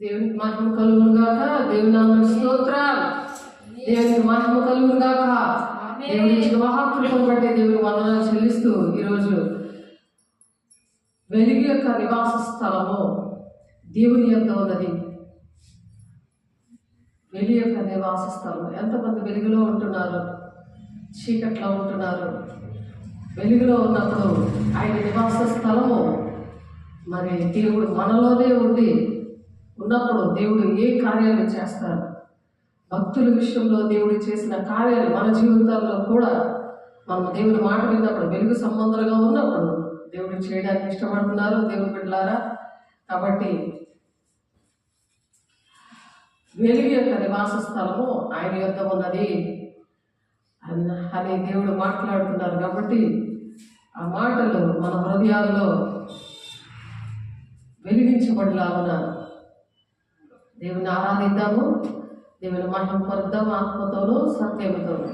దేవునికి మహిమ కలుగును గాక. దేవుని నామమునకు స్తోత్రం. దేవునికి మహిమ కలుగును గాక. దేవుని ఇచ్చిన మహాకృపను బట్టి దేవుని వందనాలు చెల్లిస్తూ ఈరోజు వెలుగు యొక్క నివాస స్థలము దేవుని యొద్ద ఉన్నది. వెలుగు యొక్క నివాస స్థలం. ఎంతమంది వెలుగులో ఉంటున్నారు, చీకట్లో ఉంటున్నారు? వెలుగులో ఉన్నప్పుడు ఆయన నివాస స్థలము మరి దేవుడు మనలోనే ఉన్నప్పుడు దేవుడు ఏ కార్యాలు చేస్తారు? భక్తుల విషయంలో దేవుడు చేసిన కార్యాలు మన జీవితాల్లో కూడా మనం దేవుని మాట విన్నప్పుడు, వెలుగు సంబంధాలుగా ఉన్నప్పుడు దేవుడు చేయడానికి ఇష్టపడుతున్నారు దేవుని బిడ్డలారా. కాబట్టి వెలుగు యొక్క నివాస స్థలము ఆయన యొద్ద ఉన్నది అని దేవుడు మాట్లాడుతున్నారు. కాబట్టి ఆ మాటలు మన హృదయాల్లో వెలిగించబడిలాగున దేవుని ఆరాధిద్దాము, దేవుని మహిమ పరుద్దాం ఆత్మతోనూ సత్యముతోనూ.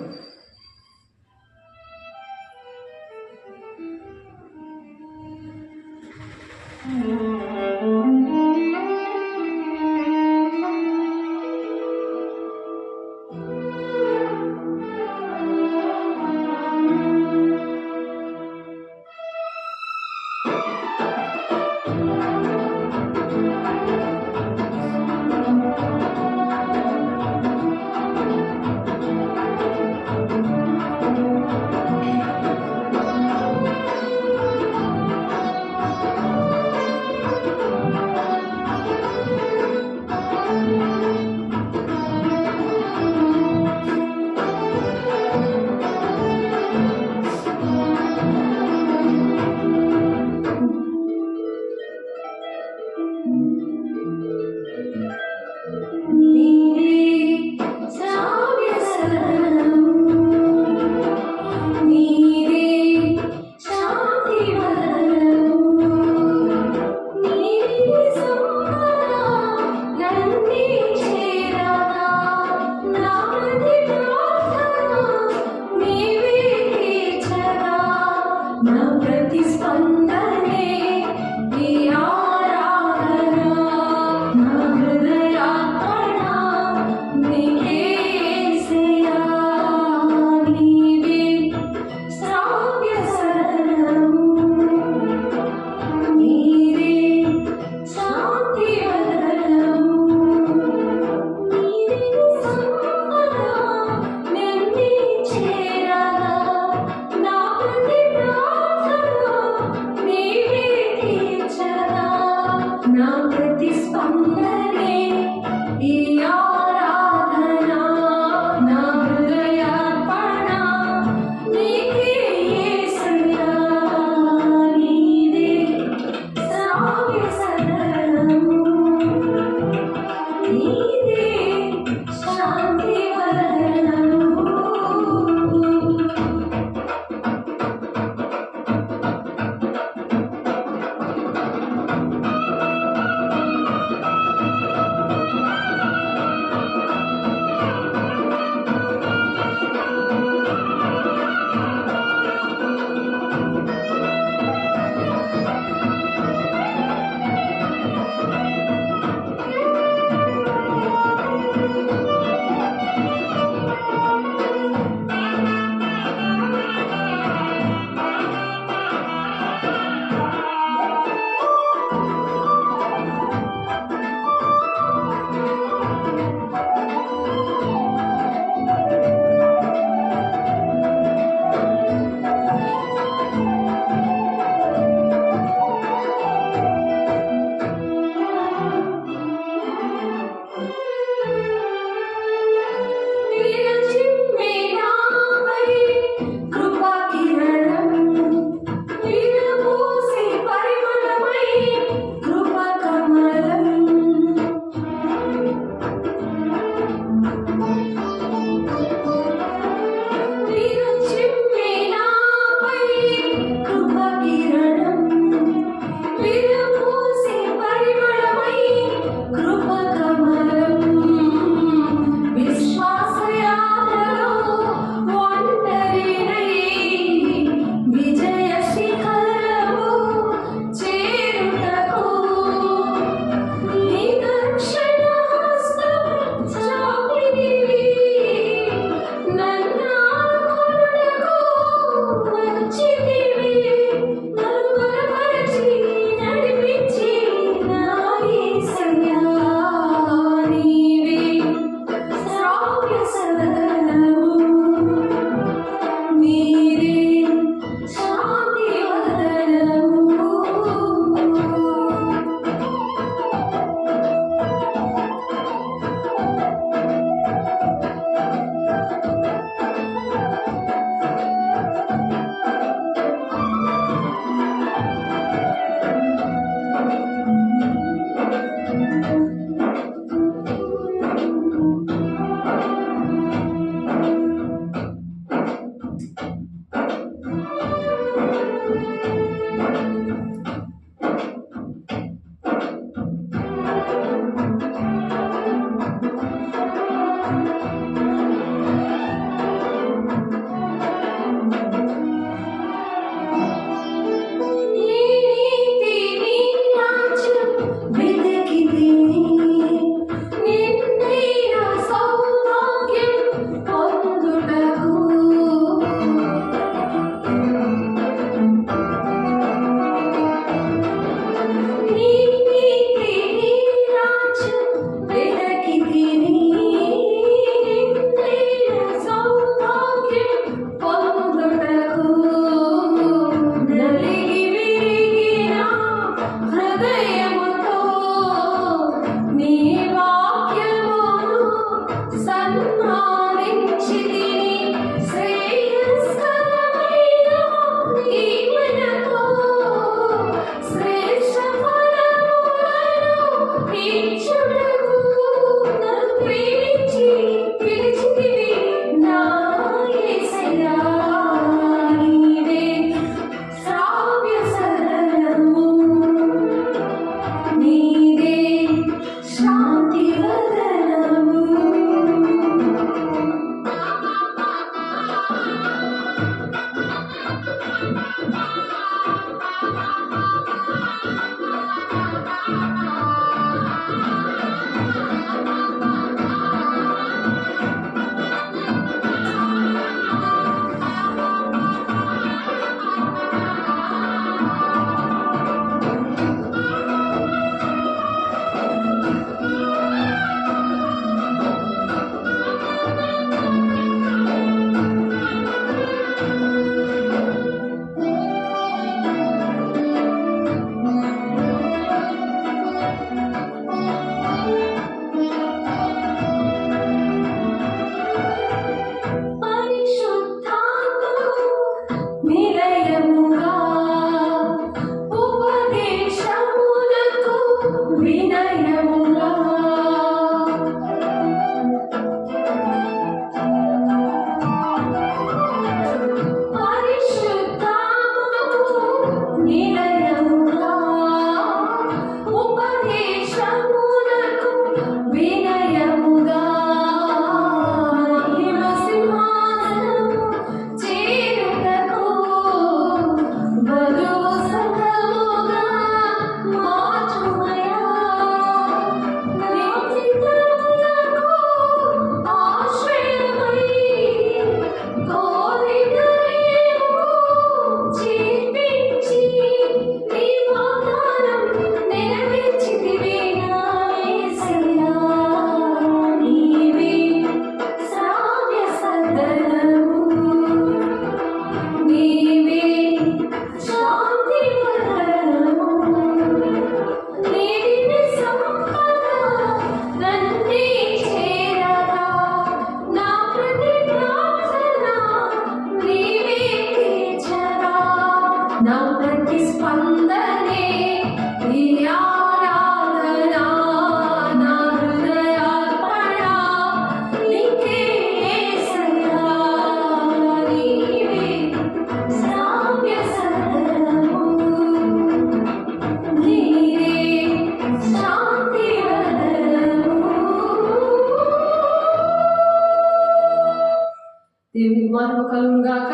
దేవునికి మహిమ కలుగును గాక.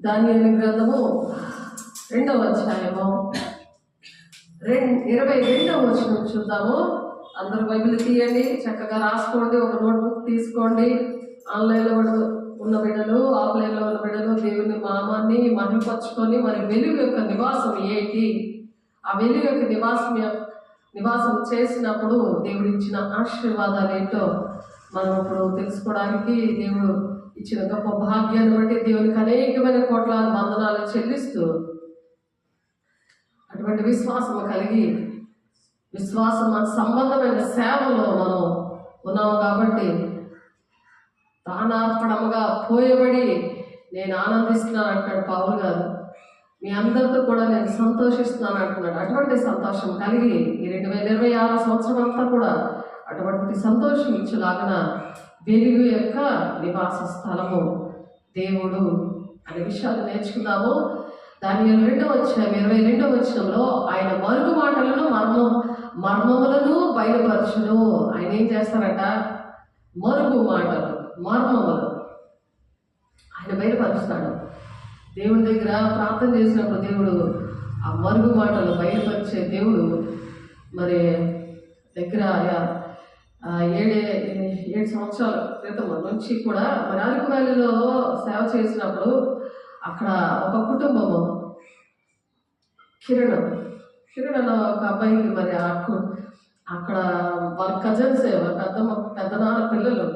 దానియేలు గ్రంథము 2వ అధ్యాయము 22వ వచనం చూద్దాము. అందరూ బైబిల్ తీయండి, చక్కగా రాసుకోండి, ఒక నోట్బుక్ తీసుకోండి. ఆన్లైన్లో ఉన్న బిడ్డలు, ఆఫ్లైన్లో ఉన్న బిడ్డలు దేవుని నామాన్ని మహిమపరచుకొని మరి వెలుగు యొక్క నివాసం ఏంటి, ఆ వెలుగు యొక్క నివాసం చేసినప్పుడు దేవుడు ఇచ్చిన ఆశీర్వాదాలు ఏంటో మనం ఇప్పుడు తెలుసుకోవడానికి దేవుడు ఇచ్చిన గొప్ప భాగ్యాన్ని బట్టి దేవునికి అనేకమైన కోట్లాది వందనాలు చెల్లిస్తూ అటువంటి విశ్వాసం కలిగి విశ్వాసం సంబంధమైన సేవలో మనం ఉన్నాము కాబట్టి తానార్పణముగా పోయబడి నేను ఆనందిస్తున్నాను అంటాడు పౌలు గారు. మీ అందరితో కూడా నేను సంతోషిస్తున్నాను అంటున్నాడు. అటువంటి సంతోషం కలిగి ఈ 2026 సంవత్సరం అంతా కూడా అటువంటి సంతోషం ఇచ్చేలాగిన వెలుగు యొక్క నివాస స్థలము దేవుడు అనే విషయాలు నేర్చుకుందాము. దానియేలు 22వ వచనంలో ఆయన మరుగు మాటలను మర్మములను బయలుపరచును. ఆయన ఏం చేస్తారట? మరుగు మాటలు, మర్మములు ఆయన బయలుపరుస్తాడు. దేవుడి దగ్గర ప్రార్థన చేసినప్పుడు దేవుడు ఆ మరుగు మాటలు బయలుపరిచే దేవుడు. మరి దగ్గర 7 సంవత్సరాల క్రితం నుంచి కూడా మరి అరకు వ్యాలీలో సేవ చేసినప్పుడు అక్కడ ఒక కుటుంబము కిరణ్ అన్న ఒక అబ్బాయికి మరి అక్కడ వాళ్ళ కజన్స్ వాళ్ళ పెద్దనాన్న పిల్లలు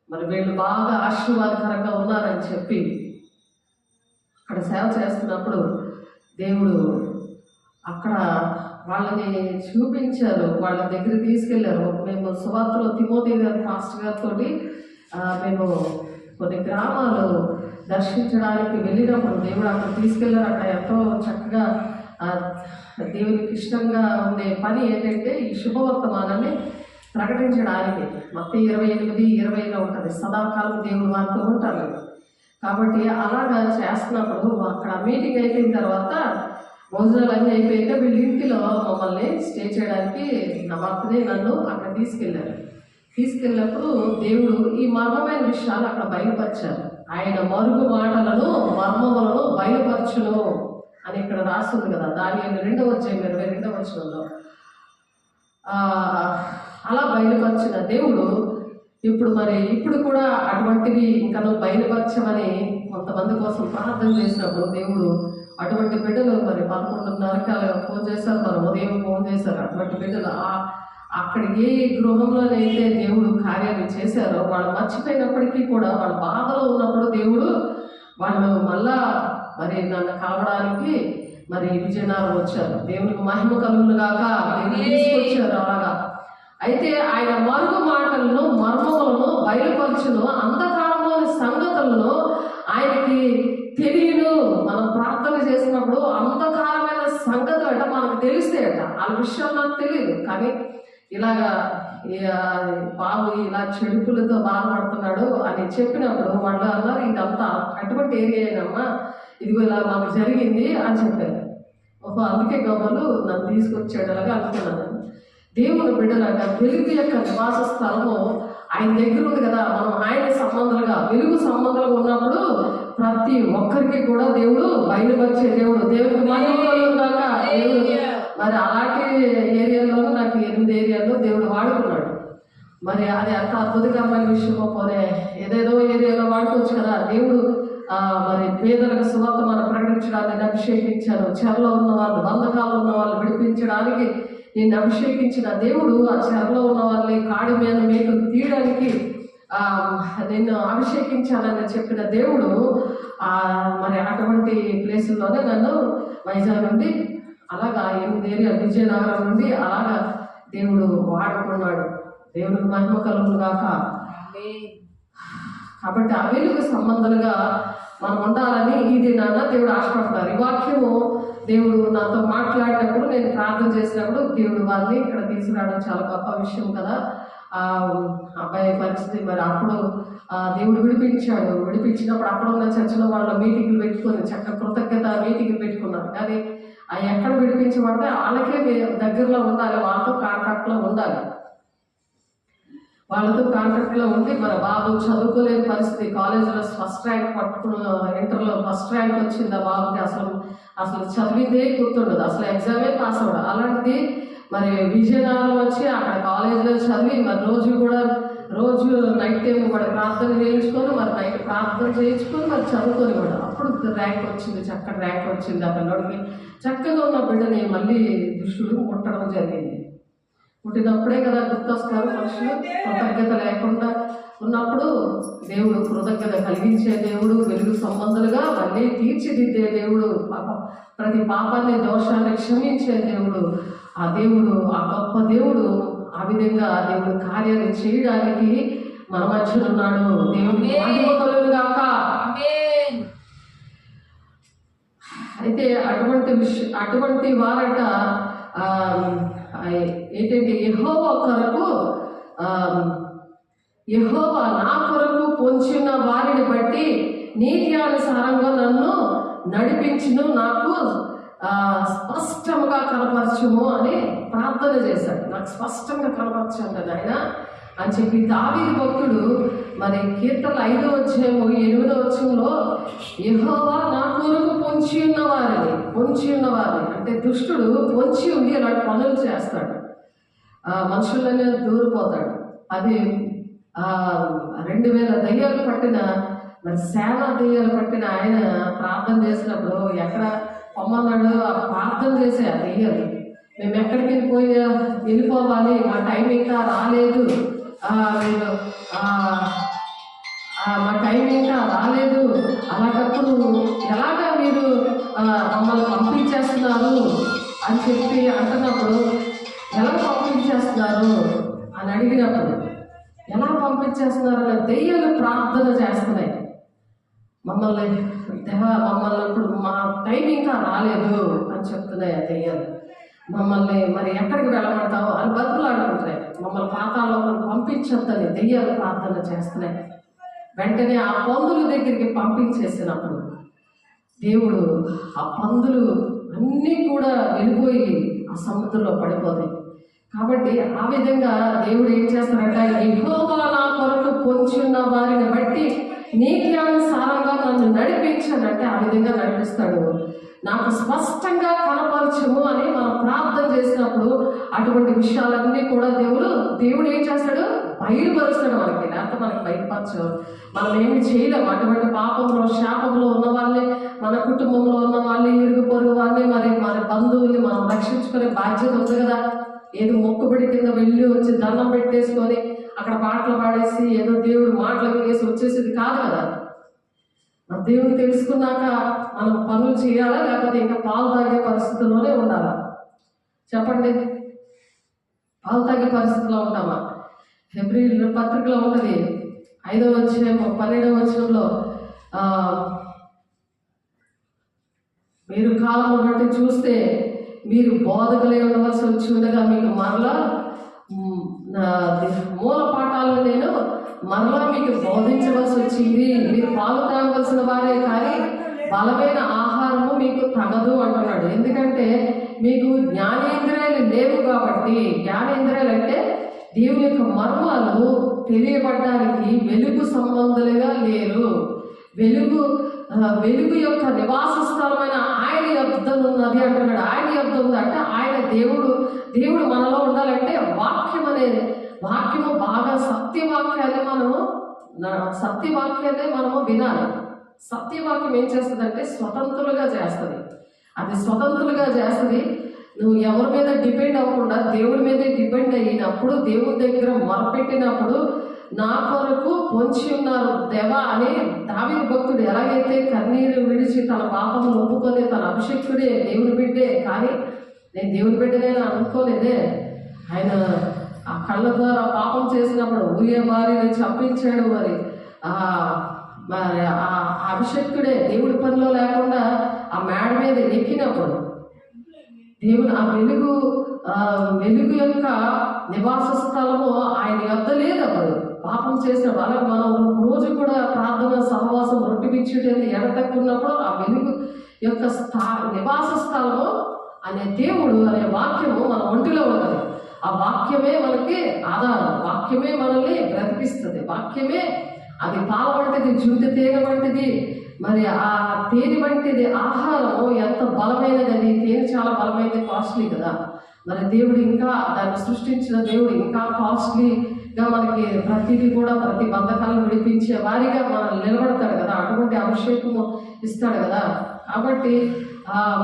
మరి వీళ్ళు బాగా ఆశీర్వాదకరంగా ఉన్నారని చెప్పి అక్కడ సేవ చేస్తున్నప్పుడు దేవుడు అక్కడ వాళ్ళని చూపించారు, వాళ్ళ దగ్గర తీసుకెళ్లారు. మేము సువార్తలో తిమోతి గారి పాస్టర్ గారితో మేము కొన్ని గ్రామాలు దర్శించడానికి వెళ్ళినప్పుడు దేవుడు అక్కడ తీసుకెళ్లారు. అక్కడ ఎంతో చక్కగా దేవునికి ఇష్టంగా ఉండే పని ఏంటంటే ఈ శుభవర్తమానాన్ని ప్రకటించడానికి. మత్తయి 28:20లో ఉంటుంది, సదాకాలం దేవుడు వారితో ఉంటారు. కాబట్టి అలాగా చేస్తున్నప్పుడు అక్కడ మీటింగ్ అయిపోయిన తర్వాత భోజనాలు అన్నీ అయిపోయాక వీళ్ళ ఇంటిలో మమ్మల్ని స్టే చేయడానికి నా భర్తనే నన్ను అక్కడ తీసుకెళ్ళినప్పుడు దేవుడు ఈ మర్మమైన విషయాలు అక్కడ బయలుపరిచారు. ఆయన మరుగు మాటలను మర్మములను బయలుపరచును అని ఇక్కడ రాస్తుంది కదా. దానియేలు 22వ వచనంలో అలా బయలుపరిచిన దేవుడు ఇప్పుడు కూడా అటువంటివి ఇంకా నువ్వు బయలుపరచమని కొంతమంది కోసం ప్రార్థన చేసినప్పుడు దేవుడు అటువంటి బిడ్డలు మరి 11:30కి ఫోన్ చేశారు, మరి ఉదయం ఫోన్ చేశారు. అటువంటి బిడ్డలు అక్కడ ఏ గృహంలోనైతే దేవుడు కార్యాలు చేశారో వాళ్ళు మర్చిపోయినప్పటికీ కూడా వాళ్ళ బాధలో ఉన్నప్పుడు దేవుడు వాళ్ళు మళ్ళా మరి నన్ను కలవడానికి మరి విజయనగరం వచ్చారు. దేవునికి మహిమ కలుగును గాక, తీసుకొచ్చారు అలాగా. అయితే ఆయన మరుగు మాటలను మర్మములను బయలుపరచును, అంధకారంలోని సంగతులను ఆయనకి తెలియను. మనం ప్రార్థన చేసినప్పుడు అంధకారమైన సంగతులు అట మనకు తెలిస్తాయట. ఆ విషయం నాకు తెలియదు, కానీ ఇలాగా బాబు ఇలా చెడుపులతో బాధపడుతున్నాడు అని చెప్పినప్పుడు వాళ్ళు అన్నారు, ఇదంతా అటువంటి ఏరియా అయినమ్మా, ఇదిగో ఇలా మాకు జరిగింది అని చెప్పారు. అందుకే గొప్పలు నన్ను తీసుకొచ్చాడు అలాగా అనుకున్నాను. దేవుని బిడ్డలాగా వెలుగు యొక్క నివాస స్థలము ఆయన దగ్గర ఉంది కదా. మనం ఆయన సంబంధాలుగా వెలుగు సంబంధాలుగా ఉన్నప్పుడు ప్రతి ఒక్కరికి కూడా దేవుడు బయలుపరిచే దేవుడు. దేవుడికి మహిమలుగాక. దేవుడు మరి అలాంటి ఏరియాలోనూ నాకు 8 ఏరియాల్లో దేవుడు వాడుకున్నాడు. మరి అది అంత అద్భుతకరమైన విషయమో పోనే ఏదేదో ఏరియాలో వాడుకోవచ్చు కదా. దేవుడు మరి పేదలకు సువార్త మనం ప్రకటించడానికి అభిషేకించాను. చెరలో ఉన్న వాళ్ళు, బంధకాల్లో ఉన్న వాళ్ళు విడిపించడానికి నేను అభిషేకించిన దేవుడు ఆ చెరలో ఉన్న వాళ్ళని కాడి మీద మేకలు తీయడానికి నేను అభిషేకించానని చెప్పిన దేవుడు మరి అటువంటి ప్లేసుల్లోనే నన్ను వైజాగ్ నుండి అలాగా 8 ఏరియా విజయనగరం నుండి అలాగా దేవుడు వాడుకున్నాడు. దేవుడికి మహిమ కలుగును గాక. కాబట్టి ఆ వెలుగు సంబంధాలుగా మనం ఉండాలని ఈ దినాన దేవుడు ఆశపడతారు. ఈ వాక్యము దేవుడు నాతో మాట్లాడినప్పుడు, నేను ప్రార్థన చేసినప్పుడు దేవుడు వాళ్ళని ఇక్కడ తీసుకురావడం చాలా గొప్ప విషయం కదా. అబ్బాయి పరిస్థితి మరి అప్పుడు దేవుడు విడిపించినప్పుడు అక్కడ ఉన్న చర్చలో వాళ్ళ మీటింగ్లు పెట్టుకొని చక్కగా కృతజ్ఞత మీటింగ్లు పెట్టుకున్నారు. కానీ ఎక్కడ విడిపించబడితే వాళ్ళకే దగ్గరలో ఉండాలి, వాళ్ళతో కాంటాక్ట్లో ఉండాలి. వాళ్ళతో కాంటాక్ట్లో ఉండి మన బాబు చదువుకోలేని పరిస్థితి, కాలేజీలో ఫస్ట్ ర్యాంక్ ఇంటర్లో ఫస్ట్ ర్యాంక్ వచ్చింది ఆ బాబుకి. అసలు చదివిందే గుర్తుండదు, అసలు ఎగ్జామే పాస్ అవ్వడం. అలాంటిది మరి విజయనగరం వచ్చి అక్కడ కాలేజీలో చదివి మరి రోజు నైట్ టైం కూడా ప్రార్థన చేయించుకొని మరి నైట్ ప్రార్థన చేయించుకొని మరి చదువుకొని కూడా అప్పుడు ర్యాంక్ వచ్చింది, చక్కటి ర్యాంక్ వచ్చింది. ఆ పిల్లడికి చక్కగా ఉన్న బిడ్డని మళ్ళీ దుష్టుడు ముట్టడం జరిగింది. పుట్టినప్పుడే కదా గుర్తొస్తారు మనుషులు. కృతజ్ఞత లేకుండా ఉన్నప్పుడు దేవుడు కృతజ్ఞత కలిగించే దేవుడు, వెలుగు సంబంధాలుగా మళ్ళీ తీర్చిదిద్దే దేవుడు, ప్రతి పాపాన్ని దోషాన్ని క్షమించే దేవుడు. ఆ దేవుడు, ఆ గొప్ప దేవుడు ఆ విధంగా దేవుడు కార్యాలు చేయడానికి మన మధ్యలో ఉన్నాడు. దేవుడికి మహిమ కలుగును గాక. అయితే అటువంటి వారట ఆ, ఏంటంటే యెహోవా కొరకు యెహోవా నా కొరకు పొంచి ఉన్న వారిని బట్టి నీతి అనుసారంగా నన్ను నడిపించును, నాకు స్పష్టంగా కనపరచుము అని ప్రార్థన చేశాడు. నాకు స్పష్టంగా కనపరచండి నాయన అని చెప్పి దావీదు భక్తుడు మరి కీర్తన 5వ అధ్యాయము 8వ వచనంలో యెహోవా నా కొరకు పొంచి ఉన్నవారిని అంటే దుష్టుడు పొంచి ఉండి అలాంటి పనులు చేస్తాడు, మనుషులనే దూరిపోతాడు. అది 2000 దయ్యాలు పట్టిన మరి సేనా దయ్యాలు పట్టిన ఆయన ప్రార్థన చేసినప్పుడు ఎక్కడ పొమ్మన్నాడు, ఆ ప్రార్థన చేసే ఆ దయ్యాలు మేము ఎక్కడికి వెళ్ళిపోవాలి, మా టైం ఇంకా రాలేదు, మా టైం ఇంకా రాలేదు, అలాంటప్పుడు ఎలాగా మీరు మమ్మల్ని పంపించేస్తున్నారు అని చెప్పి అంటున్నప్పుడు, ఎలా పంపించేస్తున్నారు అని అడిగినప్పుడు ఎలా పంపించేస్తున్నారు అని దెయ్యాలు ప్రార్థన చేస్తున్నాయి. మమ్మల్ని ఇప్పుడు మా టైం ఇంకా రాలేదు అని చెప్తున్నాయి ఆ దెయ్యాలు. మమ్మల్ని మరి ఎక్కడికి వెళ్ళమంటావు అని బతుకులాడుకుంటున్నాయి. మమ్మల్ని పాతాల్లో పంపించొద్దని దెయ్యాలు ప్రార్థన చేస్తున్నాయి. వెంటనే ఆ పందుల దగ్గరికి పంపించేసినప్పుడు దేవుడు ఆ పందులు అన్నీ కూడా వెళ్ళిపోయి ఆ సముద్రంలో పడిపోతాయి. కాబట్టి ఆ విధంగా దేవుడు ఏం చేస్తారంటే, యెహోవా నా కొరకు పొంచి ఉన్న వారిని బట్టి నీతి అనుసారంగా నన్ను నడిపించానంటే ఆ విధంగా నడిపిస్తాడు. నాకు స్పష్టంగా కనపరచుము అని మనం ప్రార్థన చేసినప్పుడు అటువంటి విషయాలన్నీ కూడా దేవుడు ఏం చేస్తాడు, బయలుపరుస్తాడు మనకి. లేకపోతే మనకి బయలుపరచు, మనం ఏమి చేయలేము. అటువంటి పాపంలో శాపంలో ఉన్న వాళ్ళని, మన కుటుంబంలో ఉన్న వాళ్ళని, ఇరుగు పొరుగు వాళ్ళని, మన బంధువుల్ని మనం రక్షించుకునే బాధ్యత ఉంది కదా. ఏదో మొక్కుబడి కింద వెళ్ళి వచ్చి దండం పెట్టేసుకొని అక్కడ పాటలు పాడేసి ఏదో దేవుడు మాటలు వేసి వచ్చేసేది కాదు కదా. మన దేవుడు తెలుసుకున్నాక మనం పనులు చేయాలా, లేకపోతే ఇంకా పాలు తాగే పరిస్థితుల్లోనే ఉండాలా? చెప్పండి, పాలు తాగే పరిస్థితిలో ఉంటామా? హెబ్రీయుల పత్రికలో ఉంటుంది 5వ అధ్యాయం 12వ వచనంలో, మీరు కాలం బట్టి చూస్తే మీరు బోధకులై ఉండవలసి వచ్చి ఉండగా మీకు మరలా మూల పాఠాలను నేను మరలా మీకు బోధించవలసి వచ్చింది. మీరు పాలు తాగవలసిన వారే కానీ బలమైన ఆహారము మీకు తగదు అంటున్నాడు. ఎందుకంటే మీకు జ్ఞానేంద్రియాలు లేవు కాబట్టి. జ్ఞానేంద్రియాలు అంటే దేవుని యొక్క మర్మాలు తెలియబడడానికి వెలుగు సంబంధులుగా లేరు. వెలుగు యొక్క నివాస స్థలమైన ఆయన యొద్ద ఉన్నది అంటున్నాడు. ఆయన యొద్ద ఉంది అంటే ఆయన దేవుడు మనలో ఉండాలంటే వాక్యము బాగా సత్యవాక్యాన్ని మనము వినాలి. సత్యవాక్యం ఏం చేస్తుందంటే స్వతంత్రులుగా చేస్తుంది. అది స్వతంత్రులుగా చేస్తుంది. నువ్వు ఎవరి మీద డిపెండ్ అవ్వకుండా దేవుడి మీదే డిపెండ్ అయినప్పుడు, దేవుడి దగ్గర మొరపెట్టినప్పుడు నా కొరకు పొంచి ఉన్నారు దేవా అని దావీదు భక్తుడు ఎలాగైతే కన్నీరు విడిచి తన పాపమును ఒప్పుకొని తన అభిషేకుడే దేవుని బిడ్డే, కానీ నేను దేవుని బిడ్డనే అనుకోలేదే, ఆయన ఆ కళ్ళ ద్వారా పాపం చేసినప్పుడు ఊయే వారిని చంపించాడు. మరి ఆ అభిషేకుడే దేవుడి పనిలో లేకుండా ఆ మేడ మీద ఎక్కినప్పుడు దేవుడు ఆ వెలుగు యొక్క నివాస స్థలము ఆయన యొద్ద లేదు. అప్పుడు పాపం చేసిన వాళ్ళకి మనం రోజు కూడా ప్రార్థన సహవాసం రొట్టిపిచ్చుటని ఎడతక్కున్నప్పుడు ఆ వెలుగు యొక్క నివాస స్థలము అనే దేవుడు అనే వాక్యము మన ఒంటిలో ఉన్నది. ఆ వాక్యమే మనకి ఆధారం, వాక్యమే మనల్ని బ్రతికిస్తుంది. వాక్యమే అది పాల వంటిది, జుంటి తేనె వంటిది. మరి ఆ తేనె వంటిది ఆహారము ఎంత బలమైనది. అది తేనె చాలా బలమైనది, కాస్ట్లీ కదా. మరి దేవుడు ఇంకా దాన్ని సృష్టించిన దేవుడు ఇంకా కాస్ట్లీగా మనకి ప్రతిదీ కూడా ప్రతి బంధకాలను విడిపించే వారిగా మనల్ని నిలబడతాడు కదా. అటువంటి అభిషేకము ఇస్తాడు కదా. కాబట్టి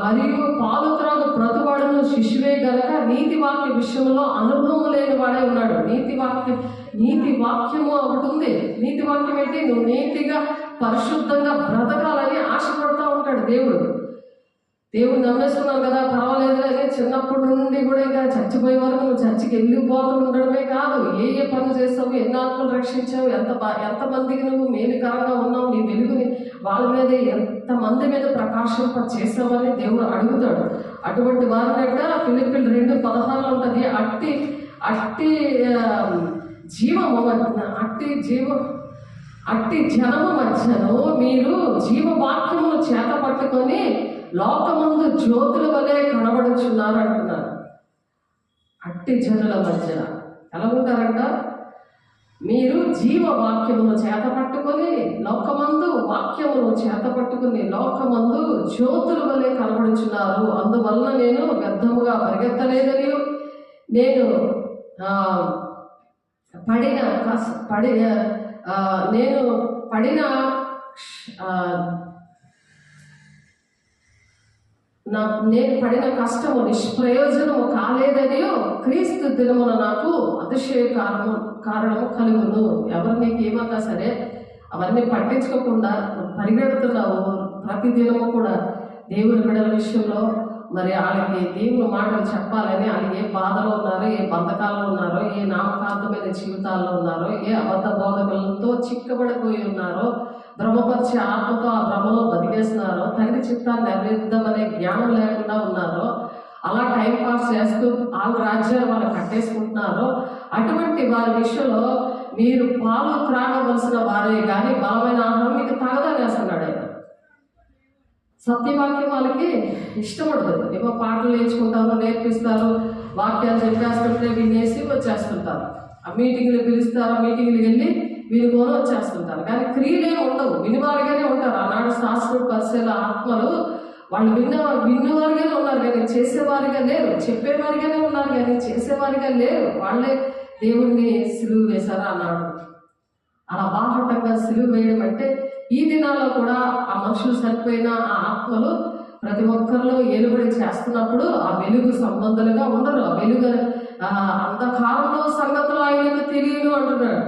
మరియు పాలు త్రాగు బ్రతువాడును శిశువే గనక నీతి వాక్య విషయంలో అనుభవం లేని వాడే ఉన్నాడు. నీతి వాక్యము ఒకటి ఉంది. నీతి వాక్యం ఏంటి? నువ్వు నీతిగా పరిశుద్ధంగా బ్రతకాలని ఆశపడుతూ ఉంటాడు దేవుడు. దేవుడు నమ్మేసుకున్నావు కదా, పర్వాలేదు అని చిన్నప్పటి నుండి కూడా ఇంకా చచ్చిపోయే వరకు నువ్వు చర్చికి వెళ్ళిపోతూ ఉండడమే కాదు, ఏ పనులు చేస్తావు, ఎన్ని ఆత్మలు రక్షించావు, ఎంతమందికి నువ్వు మేలుకరంగా ఉన్నావు, నీ వెలుగుని వాళ్ళ మీద ఎంతమంది మీద ప్రకాశింప చేసామని దేవుడు అడుగుతాడు. అటువంటి వారినట ఫిలిప్పీలు 2:16 ఉంటుంది, అట్టి జీవము అట్టి జనము మధ్యను మీరు జీవవాక్యమును చేత పట్టుకొని లోకమందు జ్యోతుల వలె కనబడుచున్నారు అంటున్నారు. అట్టి జనుల మధ్యన ఎలా ఉంటారంట? మీరు జీవవాక్యమును చేత పట్టుకొని లోకమందు వాక్యమును చేత పట్టుకుని లోకమందు జ్యోతుల వలె కనబడుచున్నారు. అందువలన నేను వ్యర్థముగా పరిగెత్తలేదని, నేను పడిన కష్టము నిష్ప్రయోజనము కాలేదని క్రీస్తు దినమున నాకు అతిశయ కారణము కలుగును. ఎవరు నీకు ఏమన్నా సరే అవన్నీ పట్టించుకోకుండా పరిగెడుతున్నావు. ప్రతి దినము కూడా దేవుని బిడ్డల విషయంలో మరి వాళ్ళకి దేవుని మాటలు చెప్పాలని, వాళ్ళు ఏ బాధలో ఉన్నారో, ఏ బంధకాల్లో ఉన్నారో, ఏ నామకార్థమైన జీవితాల్లో ఉన్నారో, ఏ అబద్ధ బోధకులతో చిక్కబడిపోయి ఉన్నారో, భ్రమపరిచే ఆత్మతో ఆ భ్రమలో బతికేస్తున్నారో, తండ్రి చిత్తాన్ని నెరవేర్దామనే జ్ఞానం లేకుండా ఉన్నారో, అలా టైం పాస్ చేస్తూ వాళ్ళ రాజ్యాలు వాళ్ళు కట్టేసుకుంటున్నారో, అటువంటి వారి విషయంలో మీరు పాలు త్రాగవలసిన వారే కానీ బలమైన ఆహారం మీకు తాగదనేస్తున్నాడు ఆయన. సత్యవాక్యం వాళ్ళకి ఇష్టపడదు. ఏమో పాటలు నేర్చుకుంటారు, నేర్పిస్తారు, వాక్యాలు చెప్పేస్తుంటే వినేసి వచ్చేస్తుంటారు. ఆ మీటింగ్లు పిలుస్తారు, మీటింగ్లు వెళ్ళి వినుకొని వచ్చేస్తుంటారు. కానీ క్రియలే ఉండవు, వినివారిగానే ఉంటారు. ఆనాడు శాస్త్రుడు పరిశీల ఆత్మలు వాళ్ళు విన్నవారిగానే ఉన్నారు కానీ చేసేవారిగా లేరు, చెప్పేవారిగానే ఉన్నారు కానీ చేసేవారిగా లేరు. వాళ్ళే దేవుణ్ణి సిలువ వేశారు అన్నాడు. అలా బాహటంగా సిలువ వేయడం అంటే ఈ దినాల్లో కూడా ఆ మనుషులు సరిపోయిన ఆ ఆత్మలు ప్రతి ఒక్కరిలో ఏలుబడి చేస్తున్నప్పుడు ఆ వెలుగు సంబంధాలుగా ఉండరు. ఆ వెలుగు అంధకారంలో సంగతులు ఆయనకు తెలియదు అంటున్నాడు.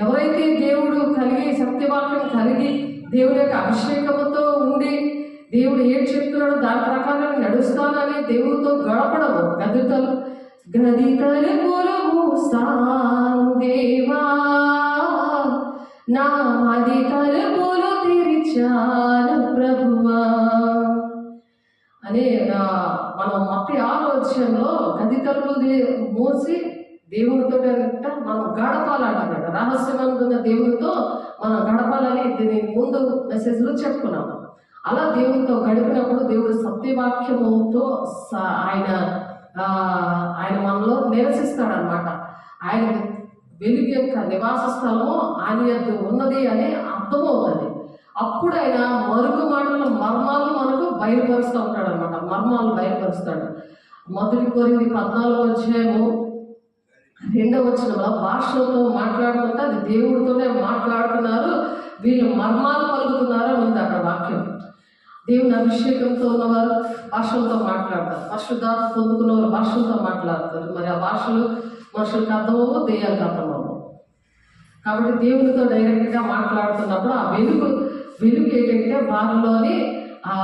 ఎవరైతే దేవుడు కలిగి సత్యవాక్యం కలిగి దేవుడి యొక్క అభిషేకంతో ఉండి దేవుడు ఏం చెప్తున్నాడో దాని ప్రకారం నడుస్తానని దేవుడితో గడపడము. గదితలు దేవా నా అది తలుపులు తెరిచాను ప్రభువా అనే మనం మత్తి 6వ అధ్యాయంలో గది తలుపులు మూసి దేవునితో మనం గడపాలంటున్నాడు. రహస్యమందున్న దేవునితో మనం గడపాలని దీని ముందు మెసేజ్లో చెప్పుకున్నాము. అలా దేవునితో గడిపినప్పుడు దేవుడు సత్యవాక్యముతో ఆయన మనలో నివసిస్తాడనమాట. ఆయన వెలుగు యొక్క నివాస స్థలము ఆయన యొద్ద ఉన్నది అని అర్థమవుతుంది. అప్పుడు ఆయన మరుగు మాటల మర్మాలు మనకు బయలుపరుస్తూ ఉంటాడు అనమాట. మర్మాలు బయలుపరుస్తాడు. 1 కొరింథీ 14వ అధ్యాయము 2వ వచనంలో భాషలతో మాట్లాడుతుంటే అది దేవుడితోనే మాట్లాడుతున్నారు, వీళ్ళు మర్మాలు పలుకుతున్నారు అని ఉంది అక్కడ వాక్యం. దేవుని అభిషేకంతో ఉన్నవారు భాషలతో మాట్లాడతారు, పరిశుద్ధాత్మ పొందుకున్నవారు భాషలతో మాట్లాడతారు. మరి ఆ భాషలు మనుషులకు అర్థమవు, దెయ్యాలకు అర్థమవు. కాబట్టి దేవునితో డైరెక్ట్గా మాట్లాడుతున్నప్పుడు ఆ వెలుగు ఏంటంటే వారిలోని ఆ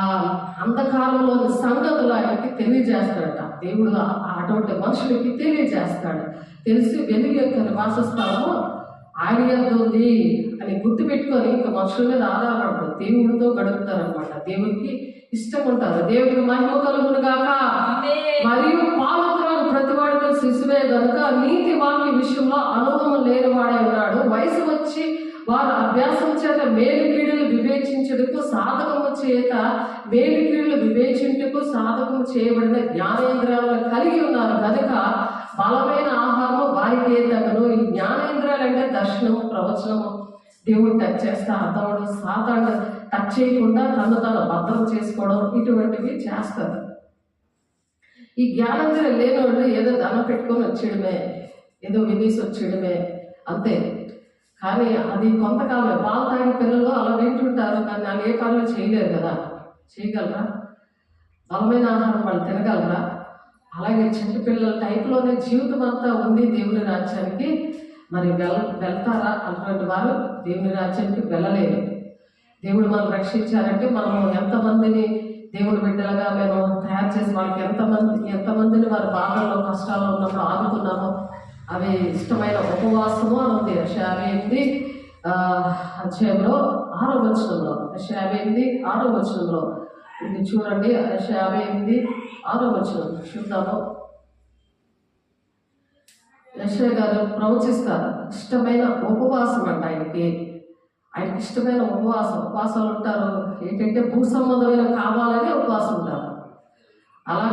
అంధకారంలోని సంగతులు ఆయనకి తెలియజేస్తాడట. దేవుడు అటువంటి మనుషులకి తెలియజేస్తాడు. తెలిసి వెలుగు యొక్క నివాస స్థలము ఆయన యొద్ద ఉంది అని గుర్తుపెట్టుకొని ఇంకా మనుషుల మీద ఆధారపడతారు, దేవుడితో గడుపుతారనమాట. దేవుడికి ఇష్టం ఉంటారు. దేవుడికి మహిమ కలుగును గాక. మరియు పాలకురాలు ప్రతివాడితో శిశువే గనుక నీతి వాక్య విషయంలో అనుభవం లేని వాడే ఉన్నాడు. వయసు వచ్చి వారు అభ్యాసం చేత మేలు కీడులు వివేచించుటకు సాధకము చేత మేలు కీడులు వివేచించుటకు సాధకము చేయబడిన జ్ఞానేంద్రియాలను కలిగి ఉన్నారు కనుక బలమైన ఆహారము వారికి తగను. ఈ జ్ఞానేంద్రియాలు అంటే దర్శనము, ప్రవచనము, దేవుడు టచ్ చేస్తే అర్థమడు, సాతాను టచ్ చేయకుండా తను తాను భద్రం చేసుకోవడం, ఇటువంటివి చేస్తారు. ఈ జ్ఞానేంద్రియం లేని వాళ్ళు ఏదో దండం పెట్టుకొని వచ్చేయడమే, ఏదో వినేసి వచ్చేయడమే అంతే. కానీ అది కొంతకాలమే. పాలు తాగిన పిల్లలు అలా వింటుంటారు కానీ వాళ్ళు ఏ పనులు చేయలేరు కదా. చేయగలరా? బలమైన ఆహారం వాళ్ళు తినగలరా? అలాగే చిన్న పిల్లల టైప్లోనే జీవితం అంతా ఉంది దేవుని రాజ్యానికి. మరి వెళ్తారా? అటువంటి వారు దేవుని రాజ్యానికి వెళ్ళలేరు. దేవుడు మనం రక్షించారంటే మనము ఎంతమందిని దేవుని బిడ్డలుగా మేము తయారు చేసి వాళ్ళకి ఎంతమందిని వారి బాధల్లో కష్టాల్లో ఉన్నప్పుడు ఆదుకున్నామో అవి ఇష్టమైన ఉపవాసము అని ఉంది. 58వ అధ్యాయంలో 6వ వచనంలో, యెషయా 58:6వ వచనంలో ఇది చూడండి. యెషయా 58:6వ వచనం చూద్దాము. యెషయా గారు ప్రవచిస్తారు. ఇష్టమైన ఉపవాసం అంట ఆయనకి ఇష్టమైన ఉపవాసాలు ఉంటారు. ఏంటంటే భూ సంబంధమైన కావాలని ఉపవాసం ఉంటారు. అలా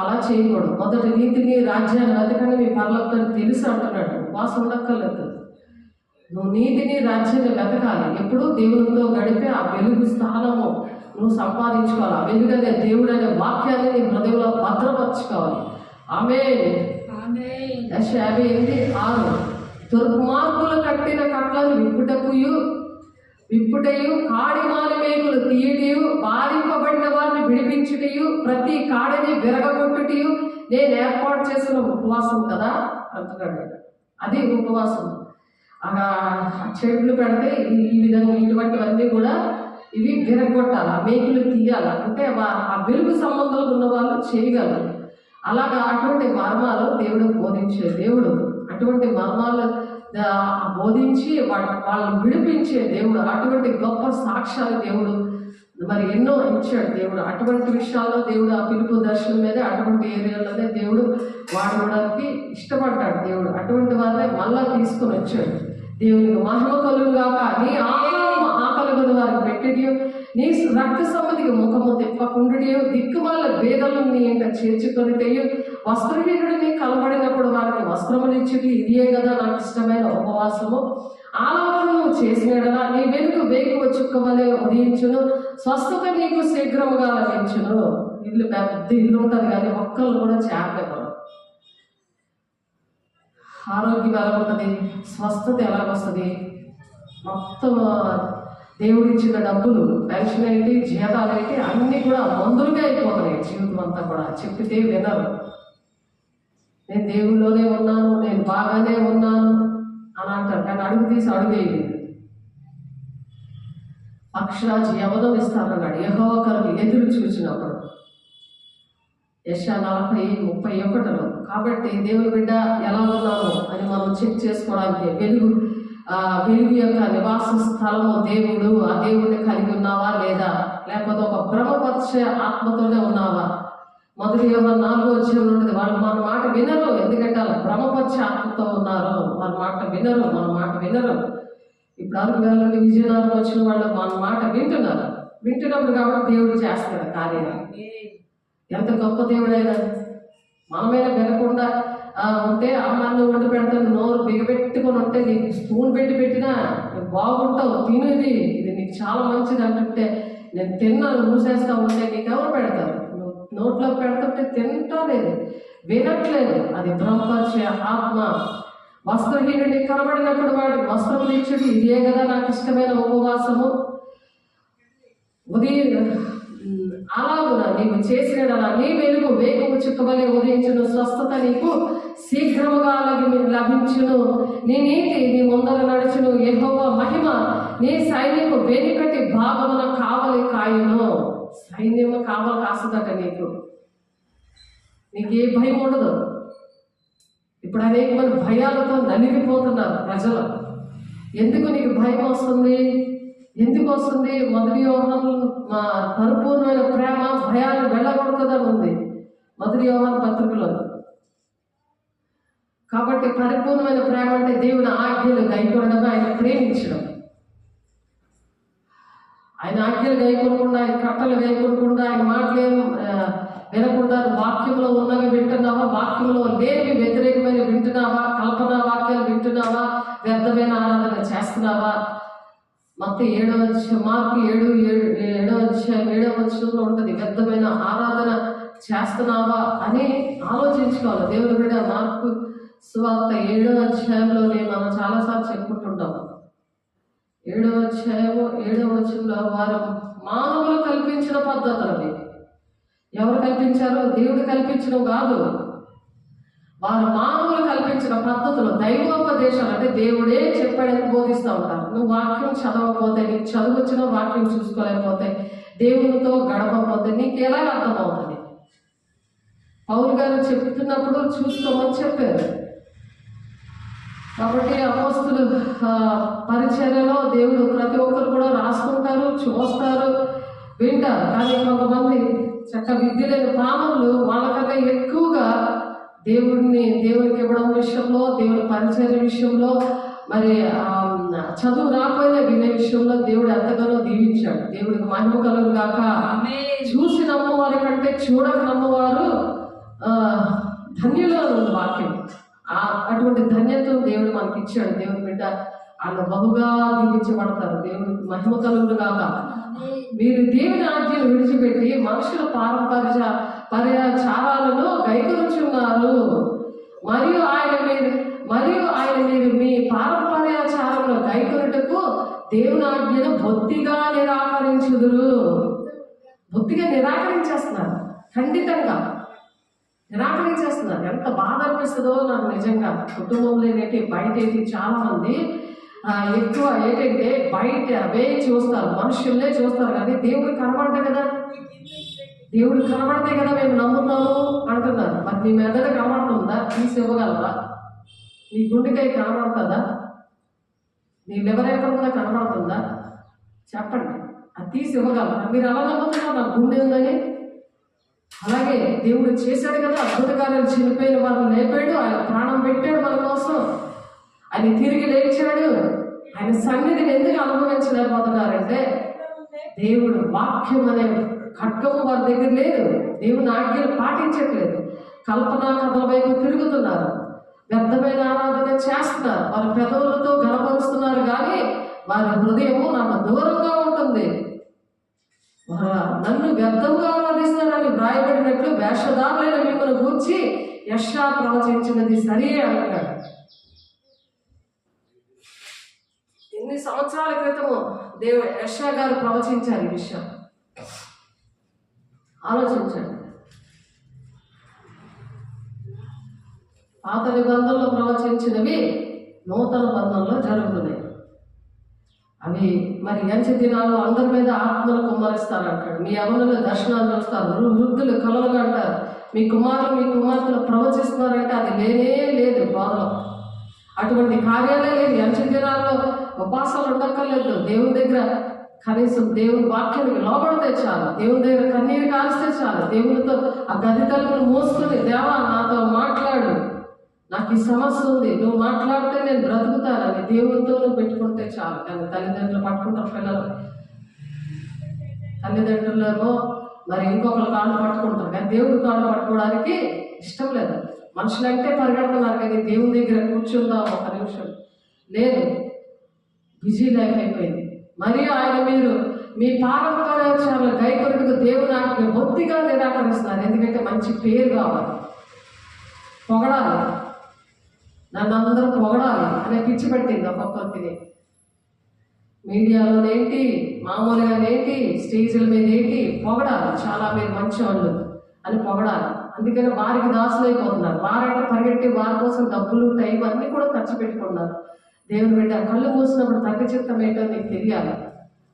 అలా చేయకూడదు. మొదటి నీతిని రాజ్యాన్ని వెతకండి మీ పరలోకం తెలుసు అంటున్నాడు. ఉపవాసం ఉండక్కర్లేదు. నువ్వు నీతిని రాజ్యాన్ని వెతకాలి. ఎప్పుడు దేవునితో గడిపి ఆ వెలుగు స్థానము నువ్వు సంపాదించుకోవాలి. ఆ వెలుగు అనే దేవుడు అనే వాక్యాన్ని నీ హృదయంలో భద్రపరచుకోవాలి. ఆమేన్. యెషయా 58:6 దుర్మార్గులు కట్టిన కట్లను విప్పుటయు కాడిమాలి మేకులు తీయటయు బాధింపబడిన వారిని విడిపించుటయు ప్రతి కాడిని విరగొట్టుటయు నేను ఏర్పాటు చేసిన ఉపవాసం కదా అంటున్నాడు. అది ఉపవాసం. చెట్లు పెడితే ఈ విధంగా ఇటువంటివన్నీ కూడా ఇవి విరగొట్టాలి, ఆ మేకులు తీయాలి. అంటే ఆ వెలుగు సంబంధాలు ఉన్న వాళ్ళు చేయగలరు. అలాగా అటువంటి మర్మాలు దేవుడు బోధించే దేవుడు. అటువంటి మర్మాలు బోధించి వాళ్ళని విడిపించే దేవుడు. అటువంటి గొప్ప సాక్ష్యాలు దేవుడు మరి ఎన్నో ఇచ్చాడు దేవుడు. అటువంటి విషయాల్లో దేవుడు ఆ పిలుపు దర్శనం మీద అటువంటి ఏరియాలోనే దేవుడు వాడడానికి ఇష్టపడ్డాడు దేవుడు. అటువంటి వారినే మళ్ళా తీసుకొని వచ్చాడు. దేవునికి మహిమ కలుగుగాక. నీ ఆహారం ఆకలిగొని వారికి పెట్టియు, నీ రక్త సమ్మతికి ముఖము తిప్పకుండుడియు, దిక్కుమాల భేదలను నీ ఇంట చేర్చుకొనిటయు, వస్త్రహీనుడిని కలబడినప్పుడు వారికి వస్త్రములు ఇచ్చుటి ఇదియే కదా నాకు ఇష్టమైన ఉపవాసము. ఆలోచన చేసినడలా నీ వెలుగు వేగువ చుక్కవలే ఉదయించును, స్వస్థత నీకు శీఘ్రముగా లభించును. ఇల్లు పెద్ద ఇల్లు ఉంటుంది కానీ ఒక్కళ్ళు కూడా చేరలేరు. ఆరోగ్యం ఎలాగుంటుంది, స్వస్థత ఎలాగొస్తుంది? మొత్తం దేవుడు ఇచ్చిన డబ్బులు, పెన్షన్ ఏంటి, జీతాలు ఏంటి, అన్నీ కూడా మందులుగా అయిపోతున్నాయి. జీవితం అంతా కూడా చెప్పితే వినరు. నేను దేవుళ్ళలోనే ఉన్నాను, నేను బాగానే ఉన్నాను అని అంటారు. కానీ అడుగు తీసి అడుగేయలేదు. పక్షరాజు యవనం ఇస్తానన్నాడు యెహోవా కొరకు ఎదురు చూసినప్పుడు. యెషయా 40:31. కాబట్టి దేవుని బిడ్డ ఎలా ఉన్నాము అని మనం చెక్ చేసుకోవడానికి వెలుగు యొక్క నివాస స్థలము దేవుడు. ఆ దేవుడిని కలిగి ఉన్నావా లేదా, లేకపోతే ఒక భ్రమపరిచే ఆత్మతోనే ఉన్నావా? మొదటి యోహాను 4:4 ఉంటుంది. వాళ్ళు మన మాట వినరు. ఎందుకంటే వాళ్ళు భ్రమపరిచే ఆత్మతో ఉన్నారు. మన మాట వినరు. ఇప్పుడు అరకు వెళ్ళండి, విజయనగరం వచ్చిన వాళ్ళు మన మాట వింటున్నప్పుడు కాబట్టి దేవుడు చేస్తాడు కార్యాలు. ఎంత గొప్ప దేవుడైనా మనమైనా వినకుండా ఉంటే అమ్మాన్ని వండి పెడతాను, నోరు బిగబెట్టుకొని ఉంటే నీకు స్పూన్ పెట్టినా బాగుంటావు, తినేది ఇది నీకు చాలా మంచిది అంటుంటే నేను తిన్నాను మూసేస్తా ఉంటే నీకు ఎవరు పెడతారు? నోట్లో పెడుతుంటే తింటలేదు, వినట్లేదు. అది బ్రహ్మపరిచే ఆత్మ. వస్త్రహీనుడిని కనబడినప్పుడు వాడికి వస్త్రములు ఇచ్చుడు ఇదే కదా నాకు ఇష్టమైన ఉపవాసము. ఉదయం అలాగున నీవు చేసినలా నీ వెలుగు వేగము చుక్కవలే ఉదయించును, స్వస్థత నీకు శీఘ్రముగా లభించును, నీ నీతి నీ ముందర నడుచును, యెహోవా మహిమ నీ సైన్యము వెనుకటి భాగమున కావలి కాయును. సైన్యము కావలి కాస్తుందట నీకు ఏ భయం ఉండదు. ఇప్పుడు అనేక మంది భయాలతో నలిగిపోతున్నారు ప్రజలు. ఎందుకు నీకు భయం వస్తుంది? ఎందుకు వస్తుంది? మొదటి యోహాను పరిపూర్ణమైన ప్రేమ భయాన్ని వెళ్ళగొడుతుందని ఉంది మొదటి యోహాను పత్రికలో. కాబట్టి పరిపూర్ణమైన ప్రేమ అంటే దేవుని ఆజ్ఞలు గైకొనడం, ఆయన ప్రేమించడం. ఆయన ఆజ్ఞలు గైకొనకుండా, ఆయన కట్టలు గైకొనకుండా, ఆయన మాటలు వినకుండా వాక్యంలో ఉన్నవి వింటున్నావా, వాక్యంలో లేనివి వ్యతిరేకమైన వింటున్నావా, కల్పన వాక్యాలు వింటున్నావా, వ్యర్థమైన ఆరాధన చేస్తున్నావా? మత్తయి 7:7 ఉంటుంది. వ్యర్థమైన ఆరాధన చేస్తున్నావా అని ఆలోచించుకోవాలి. దేవుని బిడ్డ మార్కు సువార్త 7:7 మనం చాలాసార్లు చెప్పుకుంటుంటాం. 7:7 వారు మానవులు కల్పించిన పద్ధతులు అవి. ఎవరు కల్పించారు? దేవుడు కల్పించడం కాదు. వారు మానవులు కల్పించిన పద్ధతులు, దైవోపదేశాలు. అంటే దేవుడే చెప్పాడని బోధిస్తూ ఉంటారు. నువ్వు వాక్యం చదవకపోతే, నీకు చదువు వచ్చిన వాక్యం చూసుకోలేకపోతే, దేవునితో గడపకపోతే నీకు ఎలా అర్థమవుతుంది? పౌలు గారు చెప్తున్నప్పుడు చూసుకోమని చెప్పారు. కాబట్టి అపోస్తులు పరిచర్యలో దేవుడు ప్రతి ఒక్కరు కూడా రాసుకుంటారు, చూస్తారు, వింటారు. కానీ కొంతమంది చక్క విద్య లేని పాములు వాళ్ళకన్నా ఎక్కువగా దేవునికి ఇవ్వడం విషయంలో, దేవుని పరిచర్య విషయంలో, మరి చదువు రాకపోయినా వినే విషయంలో దేవుడు ఎంతగానో దీవించాడు. దేవుడికి మహిమ కలుగు గాక. చూసి నమ్మవారి కంటే చూడక నమ్మవారు ధన్యులో ఉంది వాక్యం. అటువంటి ధన్యతను దేవుడు మనకి ఇచ్చాడు. దేవుని బిడ్డ వాళ్ళు బహుగా దీవించబడతారు. దేవుడికి మహిమ కలుగు గాక. మీరు దేవుని ఆజ్ఞను విడిచిపెట్టి మనుషుల పర్యాచారాలను గైకొనుచున్నారు, మరియు ఆయన మీరు మీ పారంపర్యాచారంలో గైకొనుటకు దేవుని ఆజ్ఞను బొత్తిగా నిరాకరించేస్తున్నారు. ఖండితంగా నిరాకరించేస్తున్నారు. ఎంత బాధ అనిపిస్తుందో నాకు నిజంగా. కుటుంబంలో ఏంటి, బయట ఏంటి, చాలా మంది ఎక్కువ ఏంటంటే బయట అవే చూస్తారు, మనుషుల్లే చూస్తారు. కానీ దేవుడు కనబడతాయి కదా, దేవుడు కనబడితే కదా మేము నమ్ముతాము అంటున్నారు. మరి నీ మెదడు కనబడుతుందా? తీసి ఇవ్వగలరా? నీ గుండెకాయ కనబడుతుందా? నీ లివర్ ఎక్కడ ఉందా కనబడుతుందా? చెప్పండి. అది తీసి ఇవ్వగలరా? మీరు అలా నమ్ముతున్నారు నాకు గుండె ఉందని. అలాగే దేవుడు చేశాడు కదా అద్భుత కార్యాలు. చనిపోయిన వారు లేపాడు, ఆయన ప్రాణం పెట్టాడు మన కోసం, ఆయన తిరిగి లేచాడు. ఆయన సన్నిధిని ఎందుకు అనుభవించలేకపోతున్నారంటే దేవుడు వాక్యం అనే ఖడ్గము వారి దగ్గర లేదు. దేవుని ఆజ్ఞలు పాటించట్లేదు. కల్పనా కథల వైపు తిరుగుతున్నారు, వ్యర్థమైన ఆరాధన చేస్తున్నారు, వారి పెదవులతో గనపరుస్తున్నారు. కానీ వారి హృదయము నాకు దూరంగా ఉంటుంది. నన్ను వ్యర్థంగా ఆరాధిస్తానని వ్రాయబడినట్లు వేషధారులైన మిమ్మల్ని గూర్చి యెషయా ప్రవచించినది సరే అంటాడు. ఎన్ని సంవత్సరాల క్రితము యెషయా గారు ప్రవచించారు ఈ విషయం. ఆలోచించండి. పాత నిబంధనలో ప్రవచించినవి నూతన బంధంలో జరుగుతున్నాయి. అవి మరి ఎంచి దినాలు అందరి మీద ఆత్మలు కుమ్మరిస్తారంటాడు. మీ యవనులు దర్శనాలు చూస్తారు, వృద్ధులు కలలు అంటారు, మీ కుమార్తెలు ప్రవచిస్తున్నారంటే అది లేనే లేదు బోధలో. అటువంటి కార్యాలే లేదు. ఎంచి దినాల్లో ఉపాసాలు ఉండక్కర్లేదు. దేవుని దగ్గర కనీసం దేవుని వాక్యానికి లోబడితే చాలు, దేవుని దగ్గర కన్నీరు కాల్స్తే చాలు, దేవునితో ఆ గది తలుపులు మూసుకుని దేవా నాతో మాట్లాడు, నాకు ఈ సమస్య ఉంది, నువ్వు మాట్లాడితే నేను బ్రతుకుతానని దేవునితో నువ్వు పెట్టుకుంటే చాలు. కానీ తల్లిదండ్రులు పట్టుకుంటారు పిల్లలు, తల్లిదండ్రులేమో మరి ఇంకొకరు కాళ్ళు పట్టుకుంటారు. కానీ దేవుడి కాళ్ళు పట్టుకోవడానికి ఇష్టం లేదు. మనుషులంటే పరిగెడుతున్నారు, కానీ దేవుని దగ్గర కూర్చుందాం ఒక నిమిషం లేదు. బిజీ లైఫ్ అయిపోయింది. మరియు ఆయన మీరు మీ పారంపర్యాచారాల గైకొనుటకు దేవుని ఆజ్ఞ బొత్తిగా నిరాకరిస్తున్నారు. ఎందుకంటే మంచి పేరు కావాలి, పొగడాలి, నన్ను అందరూ పొగడాలి అనే పిచ్చి పెట్టింది ఒక్కొక్కరికి. మీడియాలోనేంటి, మామూలుగానేంటి, స్టేజ్ల మీద ఏంటి, పొగడాలి. చాలా మీరు మంచి వాళ్ళు అని పొగడాలి. అందుకని వారికి దాసులైపోతున్నారు. వారంటే పరిగెట్టి వారి కోసం డబ్బులు, టైం అన్నీ కూడా ఖర్చు పెట్టుకున్నారు. దేవుని బిడ్డ కళ్ళు మూసినప్పుడు తండ్రి చిత్తం ఏంటో నీకు తెలియాలి.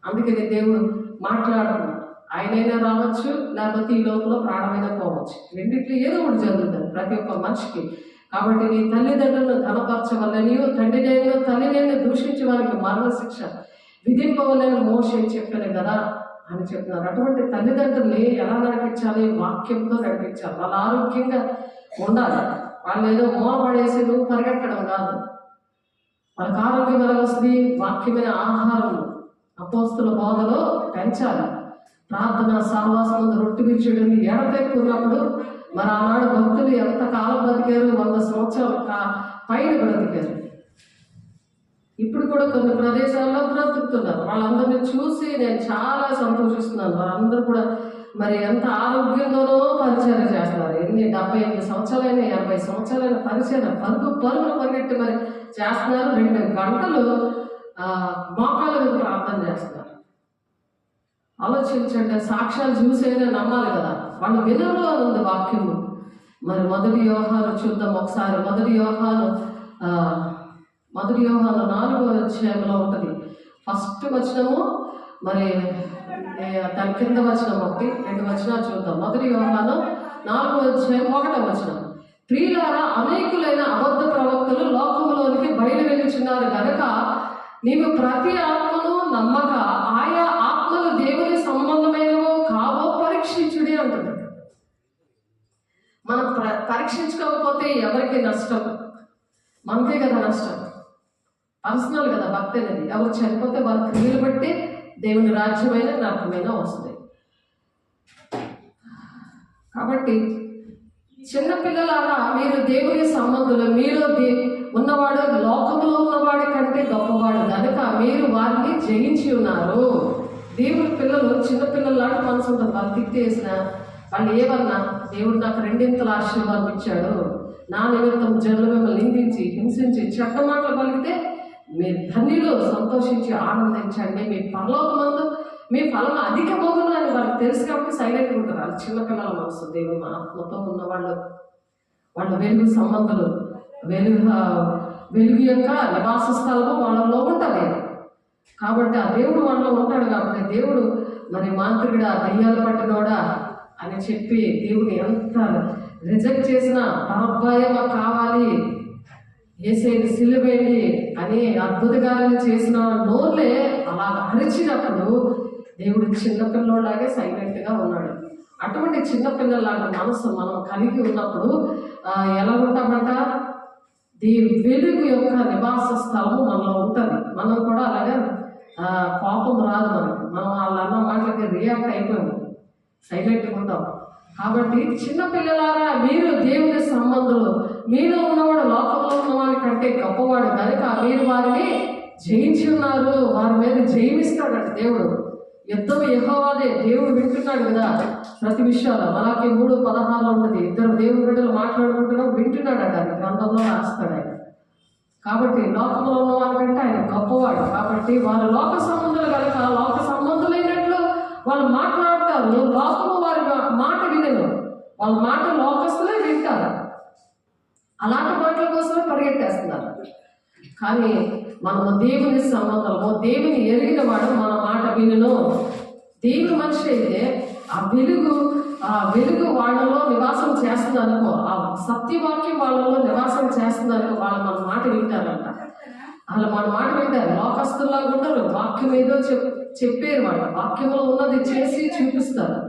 అందుకని దేవుడు మాట్లాడుతున్నాడు. ఆయనైనా రావచ్చు, లేకపోతే ఈ లోపల ప్రాణమైనా పోవచ్చు. రెండిట్లో ఏదో ఒకటి జరుగుతుంది ప్రతి ఒక్క మనిషికి. కాబట్టి నీ తల్లిదండ్రులను ఘనపరచవలని, తండ్రినైనా తల్లినైనా దూషించే వారికి మరణశిక్ష విధింపవలని మోషే చెప్పాను కదా అని చెప్తున్నారు. అటువంటి తల్లిదండ్రుల్ని ఎలా నడిపించాలి? వాక్యంతో నడిపించాలి. వాళ్ళు ఆరోగ్యంగా ఉండాలి. వాళ్ళు ఏదో మూలపడేసి నువ్వు పరిగెట్టడం కాదు. వాళ్ళకి ఆరోగ్యం ఎలా వస్తుంది? వాక్యమైన ఆహారం అపోస్తుల బోధలో పెంచాలి. ప్రార్థన సహవాసం రొట్టె విరిచేయడం ఎడతెక్కున్నప్పుడు మరి ఆనాడు భక్తులు ఎంత కాలం బతికారు? 100 సంవత్సరాలు పైన బ్రతికారు. ఇప్పుడు కూడా కొన్ని ప్రదేశాల్లో బ్రతుకుతున్నారు. వాళ్ళందరినీ చూసి నేను చాలా సంతోషిస్తున్నాను. వాళ్ళందరూ కూడా మరి ఎంత ఆరోగ్యంగానో పరిచయం చేస్తున్నారు. ఎన్ని 78 సంవత్సరాలైనా 80 సంవత్సరాలైన పరిచయం పరుగులు పరిగెట్టి మరి చేస్తున్నారు. 2 గంటలు మోకాళ్ళ మీద ప్రార్థన చేస్తున్నారు. ఆలోచించండి. సాక్ష్యాలు చూసైనా నమ్మాలి కదా. వాళ్ళు వినరు అని ఉంది వాక్యము. మరి 1 యోహాను చూద్దాం ఒకసారి. 1 యోహాను 4వ అధ్యాయంలో ఉంటుంది. ఫస్ట్ వచనము, మరి దాని కింద వచనం 1, 2 వచనాలు చూద్దాం. 1 యోహాను 4వ అధ్యాయం 1వ వచనం. ప్రియులారా, అనేకులైన అబద్ధ ప్రవక్తలు లోకంలోనికి బయలు ఉన్నారు కనుక నీవు ప్రతి ఆత్మను నమ్మక ఆయా ఆత్మలు దేవుని సంబంధమైనవో కావో పరీక్షించుడి అంటున్నాడు. మనం పరీక్షించుకోకపోతే ఎవరికి నష్టం? మనకే కదా నష్టం. పర్సనల్ కదా భక్తి అనేది. ఎవరు చనిపోతే వారి క్రియలు బట్టి దేవుని రాజ్యమైన నరకమైన వస్తుంది. కాబట్టి చిన్నపిల్లలారా, మీరు దేవుని సంబంధులు, మీలో ఉన్నవాడు లోకంలో ఉన్నవాడి కంటే గొప్పవాడు కనుక మీరు వారిని జయించి ఉన్నారు. దేవుని పిల్లలు చిన్నపిల్లలాంటి మనసు ఉంటుంది. వాళ్ళు తిట్టేసిన వాళ్ళు ఏమన్నా, దేవుడు నాకు రెండింతల ఆశీర్వాదం ఇచ్చాడు, నా నిమిత్తం జనులు మిమ్మల్ని నిందించి హింసించి చెడ్డ మాటలు పలికితే మీరు ధన్యులు, సంతోషించి ఆనందించండి, మీ పరలోకమందు మీ ఫలం అధికమగును అని వాళ్ళకి తెలుసు కాబట్టి సైలెంట్గా ఉంటారు. వాళ్ళు చిన్నపిల్లల మనసు. దేవుని ఆత్మతో ఉన్నవాళ్ళు, వాళ్ళ వెలుగు సంబంధాలు, వెలుగు యొక్క నివాస స్థలము వాళ్ళలో ఉంటుంది. కాబట్టి ఆ దేవుడు వాళ్ళలో ఉంటాడు. కాబట్టి దేవుడు మరి మాంత్రికుడా, దయ్యాలు పట్టినోడా అని చెప్పి దేవుని ఎంత రిజెక్ట్ చేసిన పరబ్బాయ మాకు కావాలి, యేసేని సిలువేయండి అని అద్భుతకార్యాలు చేసిన నోర్లే అలా అరిచినప్పుడు దేవుడు చిన్నపిల్లలాగే సైలెంట్గా ఉన్నాడు. అటువంటి చిన్నపిల్లలాంటి మనసు మనం కలిగి ఉన్నప్పుడు ఎలా ఉంటామంట? వెలుగు యొక్క నివాస స్థలము మనలో ఉంటుంది. మనం కూడా అలాగే కోపం రాదు మనకి. మనం వాళ్ళ అన్న మాటలకి రియాక్ట్ అయిపోయాము, సైలెంట్గా ఉంటాం. కాబట్టి చిన్నపిల్లలారా, మీరు దేవుని సంబంధులు, మీలో ఉన్నవాడు లోకంలో ఉన్నవాడి కంటే గొప్పవాడు కనుక మీరు వారిని జయించి ఉన్నారు. వారి మీద జయిస్తాడంట దేవుడు. యుద్ధం యెహోవాదే. దేవుడు వింటున్నాడు కదా ప్రతి విషయాలు. మనకి 3:16 ఉంటుంది. ఇద్దరు దేవుని బిడ్డలు మాట్లాడుకుంటున్నాడు, వింటున్నాడట. అది గ్రంథంలో రాస్తాడు ఆయన. కాబట్టి లోకంలో ఉన్న వాళ్ళకంటే ఆయన గొప్పవాడు. కాబట్టి వాళ్ళ లోక సంబంధులు కనుక లోక సంబంధులైనట్లు వాళ్ళు మాట్లాడతారు. లోకము వారి మాట వినరు. వాళ్ళ మాట లోకస్తులే వింటారు. అలాంటి మాటల కోసమే పరిగెట్టేస్తున్నారు. కానీ మనము దేవుని సంబంధము, దేవుని ఎరిగిన వాడు మన మాట వినును. దేవుని మనిషి అయితే ఆ వెలుగు వాళ్ళలో నివాసం చేస్తుందనుకో, ఆ సత్యవాక్యం వాళ్ళలో నివాసం చేస్తుందనుకో, వాళ్ళు మన మాట వింటారంట. వాళ్ళు మన మాట వింటారు. లోకస్తుల్లాగా ఉంటారు. వాక్యం ఏదో చెప్పారు. వాళ్ళు వాక్యంలో ఉన్నది చేసి చూపిస్తారు.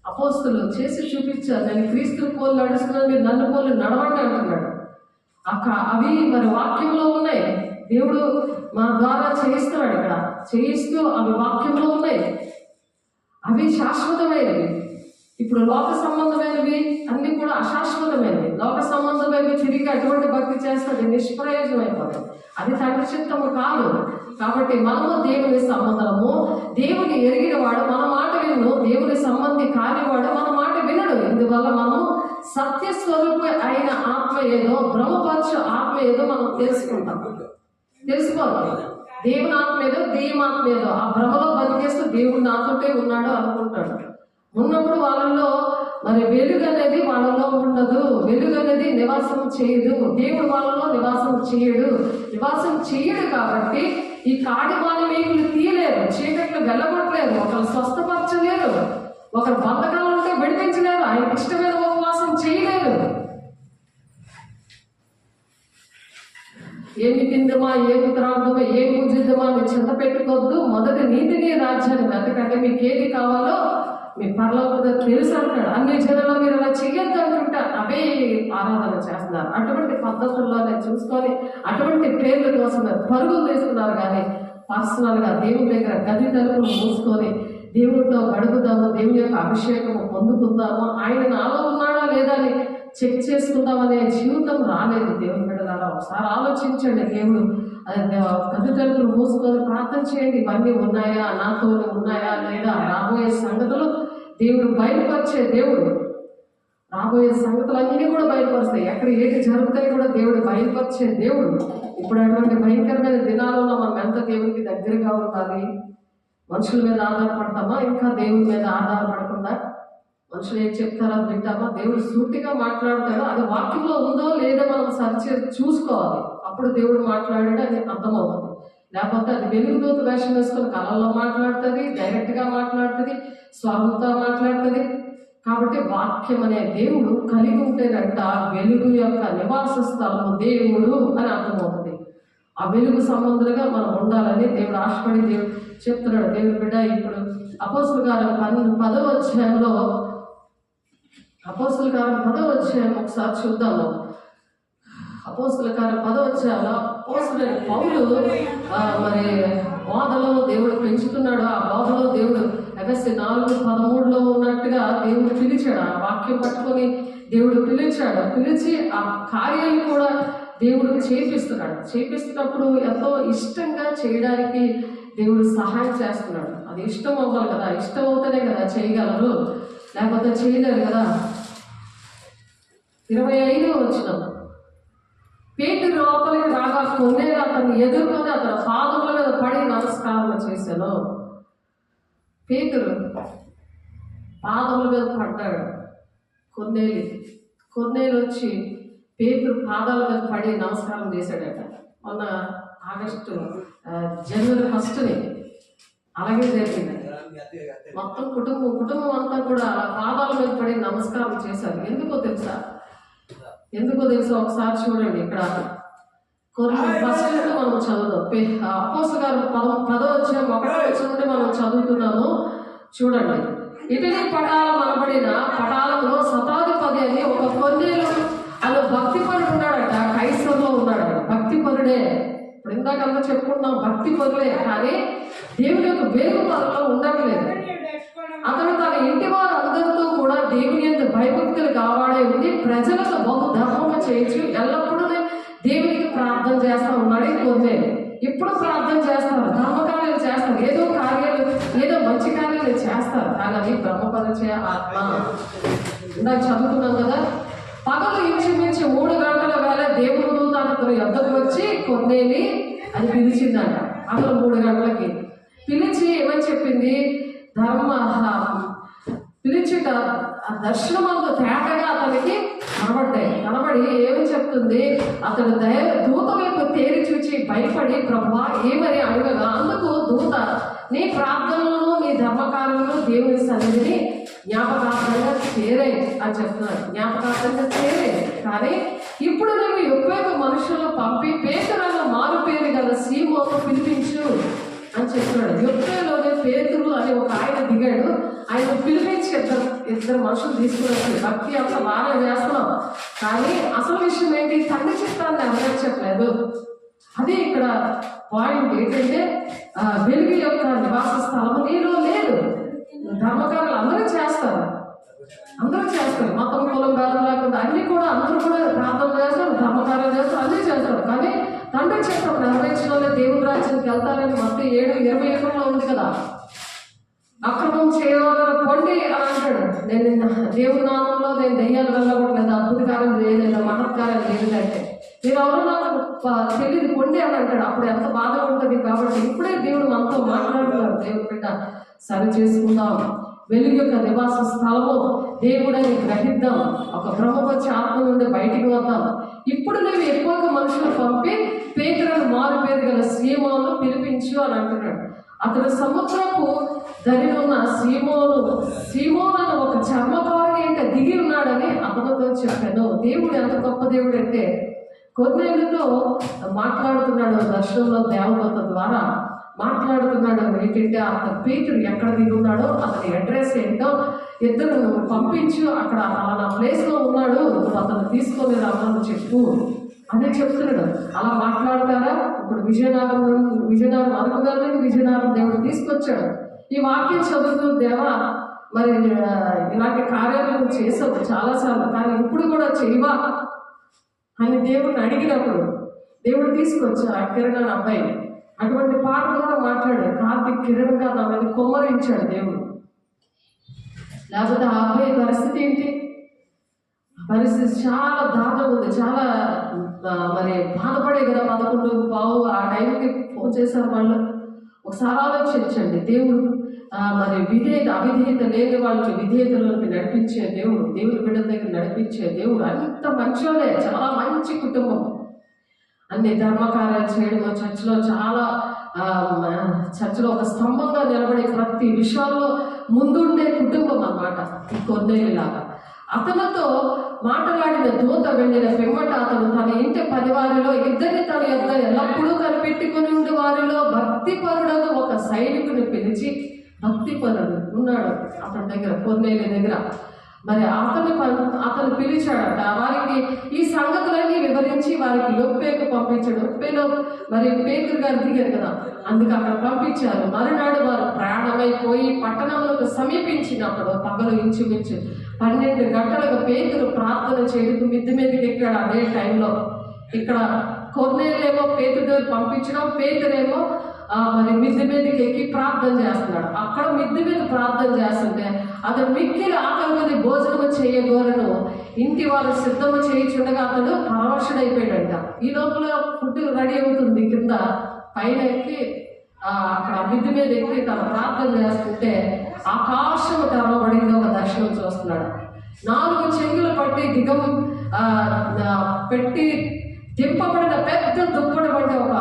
అపోస్తులు చేసి చూపించారు. నేను క్రీస్తు పోలు నడుస్తున్నాను, మీరు నన్ను పోలు నడవండి అంటున్నాడు. అవి మరి వాక్యంలో ఉన్నాయి. దేవుడు మా ద్వారా చేయిస్తున్నాడు. ఇక్కడ చేయిస్తూ అవి వాక్యంలో ఉన్నాయి. అవి శాశ్వతమైనవి. ఇప్పుడు లోక సంబంధమైనవి అన్ని కూడా అశాశ్వతమైనవి. లోక సంబంధమైనవి తిరిగి అటువంటి భక్తి చేస్తే అది నిష్ప్రయోజనం అయిపోతుంది. అది తండ్రి చిత్తము కాదు. కాబట్టి మనము దేవుని సంబంధము, దేవుని ఎరిగిన వాడు మన మాట విను, దేవుని సంబంధి కానివాడు మన మాట వినడు. ఇందువల్ల మనము సత్యస్వరూప అయిన ఆత్మ ఏదో, బ్రహ్మపరచు ఆత్మ ఏదో మనం తెలుసుకోవాలి. దేవుని ఆత్మ ఏదో, దెయ్యమాత్మ ఏదో. ఆ భ్రమలో బతికేస్తూ దేవుడు నాతోటే ఉన్నాడు అనుకుంటాడు. ఉన్నప్పుడు వాళ్ళల్లో మరి వెలుగు అనేది వాళ్ళలో ఉండదు. వెలుగు అనేది నివాసం చేయదు. దేవుడు వాళ్ళలో నివాసం చేయడు. కాబట్టి ఈ కాడిమాని మేకులు తీయలేరు, చీకట్లు వెళ్ళగొట్టలేరు, ఒకరు స్వస్థపరచలేరు, ఒకరు బతకాలు ఉంటే విడిపించలేరు, ఆయనకి ఇష్టమైన ఉపవాసం చేయలేరు. ఏమి తిందమా, ఏమి త్రాగుదమా, ఏమి పూజిద్దామా అని చింత పెట్టుకోవద్దు. మొదటి నీతిని రాజ్యాన్ని వెతకండి, మీకు ఏది కావాలో మీ పరలోకం తెలుసు అంటాడు. అన్ని జనంలో మీరు అలా చెయ్యొద్దు అంటుంటే అవే ఆరాధన చేస్తున్నారు. అటువంటి పద్ధతుల్లోనే చూసుకొని అటువంటి పేర్ల కోసం పరుగులు తీసుకున్నారు. కానీ పర్సనల్గా దేవుని దగ్గర గది తలుపులు మూసుకొని దేవుడితో గడుపుదాము, దేవుని యొక్క అభిషేకము పొందుకుందాము, ఆయన నాలో ఉన్నాడా లేదా అని చెక్ చేసుకుందామనే జీవితం రాలేదు. దేవుని బిడ్డలారా, ఒకసారి ఆలోచించండి. దేవుడు గది తలుపులు మూసుకొని ప్రార్థన చేయండి. ఇవన్నీ ఉన్నాయా, నాతో ఉన్నాయా లేదా, రాబోయే సంగతులు దేవుడు బయలుపరిచే దేవుడు. రాబోయే సంగతులన్నీ కూడా బయలుపరుస్తాయి. ఎక్కడ ఏది జరుగుతాయి కూడా దేవుడు బయలుపరిచే దేవుడు. ఇప్పుడు అటువంటి భయంకరమైన దినాలలో మనం ఎంత దేవునికి దగ్గరగా ఉండాలి. మనుషుల మీద ఆధారపడతామా, ఇంకా దేవుని మీద ఆధారపడకుండా మనుషులు ఏం చెప్తారో అది వింటామా? దేవుడు సూటిగా మాట్లాడతాడో అది వాక్యంలో ఉందో లేదో మనం చూసుకోవాలి. అప్పుడు దేవుడు మాట్లాడాడు అది అర్థమవుతుంది. లేకపోతే అది వెలుగుదూత వేషం వేసుకొని కళల్లో మాట్లాడుతుంది, డైరెక్ట్గా మాట్లాడుతుంది, స్వరంతో మాట్లాడుతుంది. కాబట్టి వాక్యం అనే దేవుడు కలిగి ఉంటేనంట వెలుగు యొక్క నివాస స్థలము దేవుడు అని అర్థమవుతుంది. ఆ వెలుగు సంబంధులుగా మనం ఉండాలని దేవుడు ఆశపడి దేవుడు చెప్తున్నాడు. దేవుడు బిడ్డ ఇప్పుడు అపోస్తుల కార్యం 10వ అధ్యాయంలో ఒకసారి చూద్దాము. అపోస్తుల కార్యం 10వ అధ్యాయంలో అపోస్తులైన పౌలు మరి బోధలో దేవుడు పెంచుతున్నాడు. ఆ బోధలో దేవుడు ఎఫెసీ 4:13 ఉన్నట్టుగా దేవుడు పిలిచాడు. ఆ వాక్యం పట్టుకొని దేవుడు పిలిచి ఆ కార్యాలు కూడా దేవుడు చేపిస్తున్నప్పుడు ఎంతో ఇష్టంగా చేయడానికి దేవుడు సహాయం చేస్తున్నాడు. అది ఇష్టం అవ్వాలి కదా, ఇష్టం అవుతేనే కదా చేయగలరు, లేకపోతే చేయలేరు కదా. 25వ వచనం, పేతురు లోపలికి రాగా కొన్నేళ్ళు అతన్ని ఎదుర్కొని అతని పాదముల మీద పడి నమస్కారం చేశాను. పేతురు పాదముల మీద పడ్డాడు. కొన్నేళ్ళు వచ్చి పేతురు పాదాల మీద పడి నమస్కారం చేశాడట. మొన్న ఆగస్టు జనవరి 1 అలాగే జరిగింది. మొత్తం కుటుంబం అంతా కూడా పాదాల మీద పడి నమస్కారం చేశారు. ఎందుకో తెలుసా ఒకసారి చూడండి. ఇక్కడ కొన్ని ఫస్ట్ మనం చదువుదాం. అపోస్తలుల కార్యం 10వ అధ్యాయం 1వ వచనం నుండి మనం చదువుతున్నాము. చూడండి. ఇటలీ పటాలం అనబడిన పటాలంలో శతాధిపతి అని ఒక కొన్నేలు అలా భక్తిపరుడు ఉన్నాడట. కైసర్లో ఉన్నాడట. భక్తిపరుడే. ఇప్పుడు ఇందాక చెప్పుకుంటున్నాం, భక్తిపరులే, కానీ దేవుని యొక్క వెలుగు మనలో ఉండట్లేదు. అతను తన ఇంటి వారు అందరితో కూడా దేవుని యొక్క భయభక్తులు కావాడే ఉంది. ప్రజలకు బహు ధర్మంగా చేయొచ్చు. ఎల్లప్పుడూ దేవునికి ప్రార్థన చేస్తా ఉన్నాడు. కొన్నేళ్ళు ఇప్పుడు ప్రార్థన చేస్తారు, ధర్మకార్యాలు చేస్తారు, ఏదో మంచి కార్యాలు చేస్తారు, కానీ అది బ్రహ్మపరిచే ఆత్మ. ఇందాక చదువుతున్నాం కదా, పగలు ఇంచుమించు 3 గంటల వేళ దేవుడు దూత అతను యొద్దకు వచ్చి కొన్నేలి అని పిలిచిందంట. పగలు 3 గంటలకి పిలిచి ఏమని చెప్పింది? పిలిచిట దర్శనమందు తేటగా అతనికి కనబడి ఏమి చెప్తుంది? అతడు దూత వైపు తేరి చూచి భయపడి ప్రభువా ఏమని అడగగా, అందుకు దూత నీ ప్రార్థనలను నీ ధర్మకార్యాలను దేవుని సన్నిధిని జ్ఞాపకార్థంగా చేరే అని చెప్తున్నాడు. జ్ఞాపకార్థంగా చేరే, కానీ ఇప్పుడు నువ్వు ఎక్కువ మనుషులను పంపి పేతురును మారు పేరు గల సీమోను పిలిపించు అని చెప్తున్నాడు. యొప్పేలోనే పేతురు అని ఒక ఆయన దిగాడు. ఆయన పిలిపించి ఇద్దరు మనుషులు తీసుకుని భక్తి అంతా బాగా చేస్తున్నాం, కానీ అసలు విషయం ఏంటి? తండ్రి చిత్తాన్ని నెరవేర్చట్లేదు. అది ఇక్కడ పాయింట్. ఏంటంటే వెలుగు యొక్క నివాస స్థలము నీలో లేదు. ధర్మకార్యాలు అందరూ చేస్తారు, మతం కులం భేదం లేకుండా అన్ని కూడా అందరూ కూడా ప్రార్థన చేస్తారు, ధర్మకార్యాలు చేస్తారు, అన్నీ చేస్తారు, కానీ తండ్రి చిత్తం నెరవేర్చడంలో దేవుని రాజ్యానికి వెళ్తారని మొత్తం 7:21 ఉంది కదా. అక్రమం చేయవాలని పొండి అని అంటాడు. నేను దేవుని నామంలో నేను దెయ్యాలు వెళ్ళకూడదు, అద్భుత కార్యం చేయలేదు, మహత్కార్యం చేయలేదంటే నేను ఎవరో నాకు తెలియదు పొండి అని అంటాడు. అప్పుడు ఎంత బాధగా ఉంటుంది. కాబట్టి ఇప్పుడే దేవుడు మనతో మాట్లాడుతున్నారు. దేవుడి బిడ్డ సరి చేసుకుందాం. వెలుగు యొక్క నివాస స్థలము దేవుడని గ్రహిద్దాం. ఒక బ్రహ్మపక్ష ఆత్మ నుండి బయటికి వద్దాం. ఇప్పుడు నువ్వు ఎక్కువగా మనుషులు పంపి పేతురును మారు పేరు గల సీమోను పిలిపించు అని అంటున్నాడు. అతడు సముద్రపు దరినున్న సీమోను ఒక చర్మకారుని అంటే దిగి ఉన్నాడని అతనితో చెప్పాను. దేవుడు ఎంత గొప్ప దేవుడు అంటే కొన్నేళ్ళతో మాట్లాడుతున్నాడు. దర్శనంలో దేవదూత ద్వారా మాట్లాడుతున్నాడు. ఏంటంటే అతను పేతురు ఎక్కడ దిగి ఉన్నాడో, అతని అడ్రస్ ఏంటో, ఇద్దరు పంపించు, అక్కడ అలా ప్లేస్లో ఉన్నాడు, అతను తీసుకొని రావాలని చెప్పు అని చెప్తున్నాడు. అలా మాట్లాడతారా? ఇప్పుడు విజయనగరం అనుకున్నారని విజయనగరం దేవుడు తీసుకొచ్చాడు. ఈ వాక్యం చదువుతూ దేవా మరి ఇలాంటి కార్యాలను చేసావు చాలాసార్లు, కానీ ఇప్పుడు కూడా చేయవా అని దేవుడిని అడిగినప్పుడు దేవుడు తీసుకొచ్చా కిరణ్ అనే అబ్బాయిని. అటువంటి పాట కూడా మాట్లాడాడు. కార్తీక్ కిరణ్ గా నా మీద కొమ్మరించాడు దేవుడు. లేకపోతే ఆ అబ్బాయి పరిస్థితి ఏంటి? పరిస్థితి చాలా దారుణంగా ఉంది. చాలా మరి బాధపడే కదా. 11:15 ఆ టైంకి ఫోన్ చేశారు వాళ్ళు. ఒకసారి ఆలోచించండి. దేవుడు మరి అవిధేయత లేని వాళ్ళకి విధేయతలోకి నడిపించే దేవుడు, దేవుడి బిడ్డల దగ్గర నడిపించే దేవుడు. అంత మంచోడే, చాలా మంచి కుటుంబం. అన్ని ధర్మకార్యాలు చేయడం, చర్చలో ఒక స్తంభంగా నిలబడి ప్రతి విషయాల్లో ముందుండే కుటుంబం అన్నమాట ఈ కొన్నేళ్ళలాగా. అతనితో మాట్లాడిన దూత వెళ్ళిన పిమ్మట అతను తన ఇంటి 10 వారిలో 2 తన యొద్ద ఎల్లప్పుడూ భక్తిపరుడకు ఒక సైనికుని పిలిచి, భక్తిపరుడు ఉన్నాడు అతని దగ్గర, కొర్నేలి దగ్గర. మరి అతను పిలిచాడట. వారికి ఈ సంగతులన్నీ వివరించి వారికి యొప్పేకు పంపించాడు. యొప్పేలో మరి పేతురు గారు దిగారు కదా, అందుకు అక్కడ పంపించారు. మరునాడు వారు ప్రయాణమైపోయి పట్టణంలోకి సమీపించినప్పుడు పగలు ఇంచుమించు 12 గంటలకు పేతురు ప్రార్థన చేయడానికి మిద్దె మీదకి ఎక్కాడు. అదే టైంలో ఇక్కడ కొర్నేలేమో పేతురు దగ్గర పంపించడం, పేతురేమో మరి మిద్దె మీదకి ఎక్కి ప్రార్థన చేస్తున్నాడు. అక్కడ మిద్దె మీద ప్రార్థన చేస్తుంటే అతను మిక్కిలి ఆకలి మీద భోజనం చేయగోరను ఇంటి వారు సిద్ధము చేయించుండగా అతడు పరవశుడైపోయాడంట. ఈ లోపల ఫుడ్ రెడీ అవుతుంది, కింద పైన ఎక్కి అక్కడ మిద్దె మీద ఎక్కి తన ప్రార్థన చేస్తుంటే ఆకాశం తెరవబడింది. ఒక దర్శనం చూస్తున్నాడు. 4 చెంగులు పట్టి పెట్టి దింపబడిన పెద్ద దుప్పటి వంటి ఒక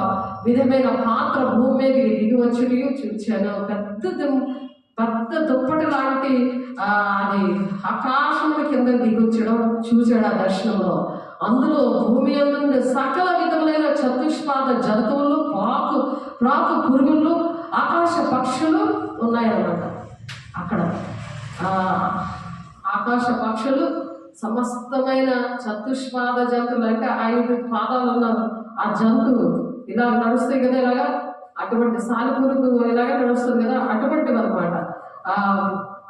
విధమైన పాత్ర భూమి మీద దిగి వచ్చి చూచాను. పెద్ద దుప్పటి లాంటి అది ఆకాశంలో కింద దిగొచ్చడం చూశాడు ఆ దర్శనంలో. అందులో భూమి అందుండే సకల విధములైన చతుష్పాద జంతువులు, ప్రాకు పురుగులు, ఆకాశ పక్షులు ఉన్నాయన్నమాట. అక్కడ ఆకాశ పక్షులు, సమస్తమైన చతుష్పాద జంతువులు, అంటే 5 పాదాలు ఉన్న ఆ జంతువు ఇలా నడుస్తాయి కదా, ఇలాగా అటువంటి సాలిపురుగు ఇలాగా నడుస్తుంది కదా, అటువంటివి అనమాట.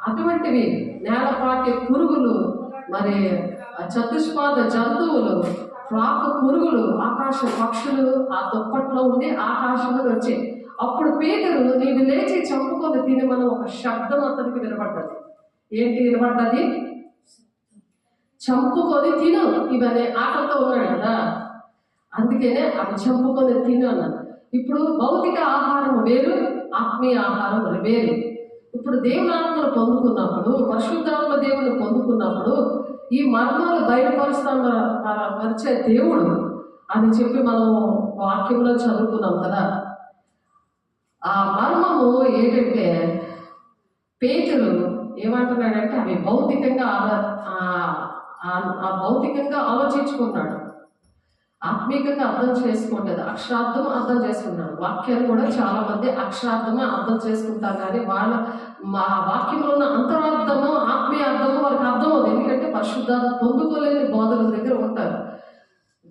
అటువంటివి నేలపాటి పురుగులు, మరి చతుష్పాద జంతువులు, ప్రాకు పురుగులు, ఆకాశ పక్షులు ఆ దుప్పట్లో ఉండి ఆకాశంలో వచ్చాయి. అప్పుడు పేతురు, నీవు లేచి చంపుకొని తినమని ఒక శబ్దం అతనికి వినపడ్డది. ఏంటి వినపడ్డది? చంపుకొని తిను. ఇవన్నీ ఆకలితో ఉన్నాడు కదా, అందుకనే అవి చంపుకొని తిను అన్నాడు. ఇప్పుడు భౌతిక ఆహారం వేరు, ఆత్మీయ ఆహారం వేరు. ఇప్పుడు దేవుని ఆత్మను పొందుకున్నప్పుడు, పరిశుద్ధాత్మ దేవుని పొందుకున్నప్పుడు ఈ మర్మాలు బయటపరిచే దేవుడు అని చెప్పి మనం వాక్యంలో చదువుకున్నాం కదా. ఆ మర్మము ఏంటంటే పేతురు ఏమంటున్నాడంటే అవి భౌతికంగా ఆలోచించుకున్నాడు, ఆత్మీయంగా అర్థం చేసుకోలేదు, అక్షరార్థం అర్థం చేసుకున్నాడు. వాక్యాలు కూడా చాలా మంది అక్షరార్థమే అర్థం చేసుకుంటారు, కానీ వాళ్ళ వాక్యంలో ఉన్న అంతరార్థము, ఆత్మీయ అర్థము వారికి అర్థం అవుతుంది. ఎందుకంటే పరిశుద్ధాత్మ పొందుకోలేని బోధకుల దగ్గర ఉంటారు.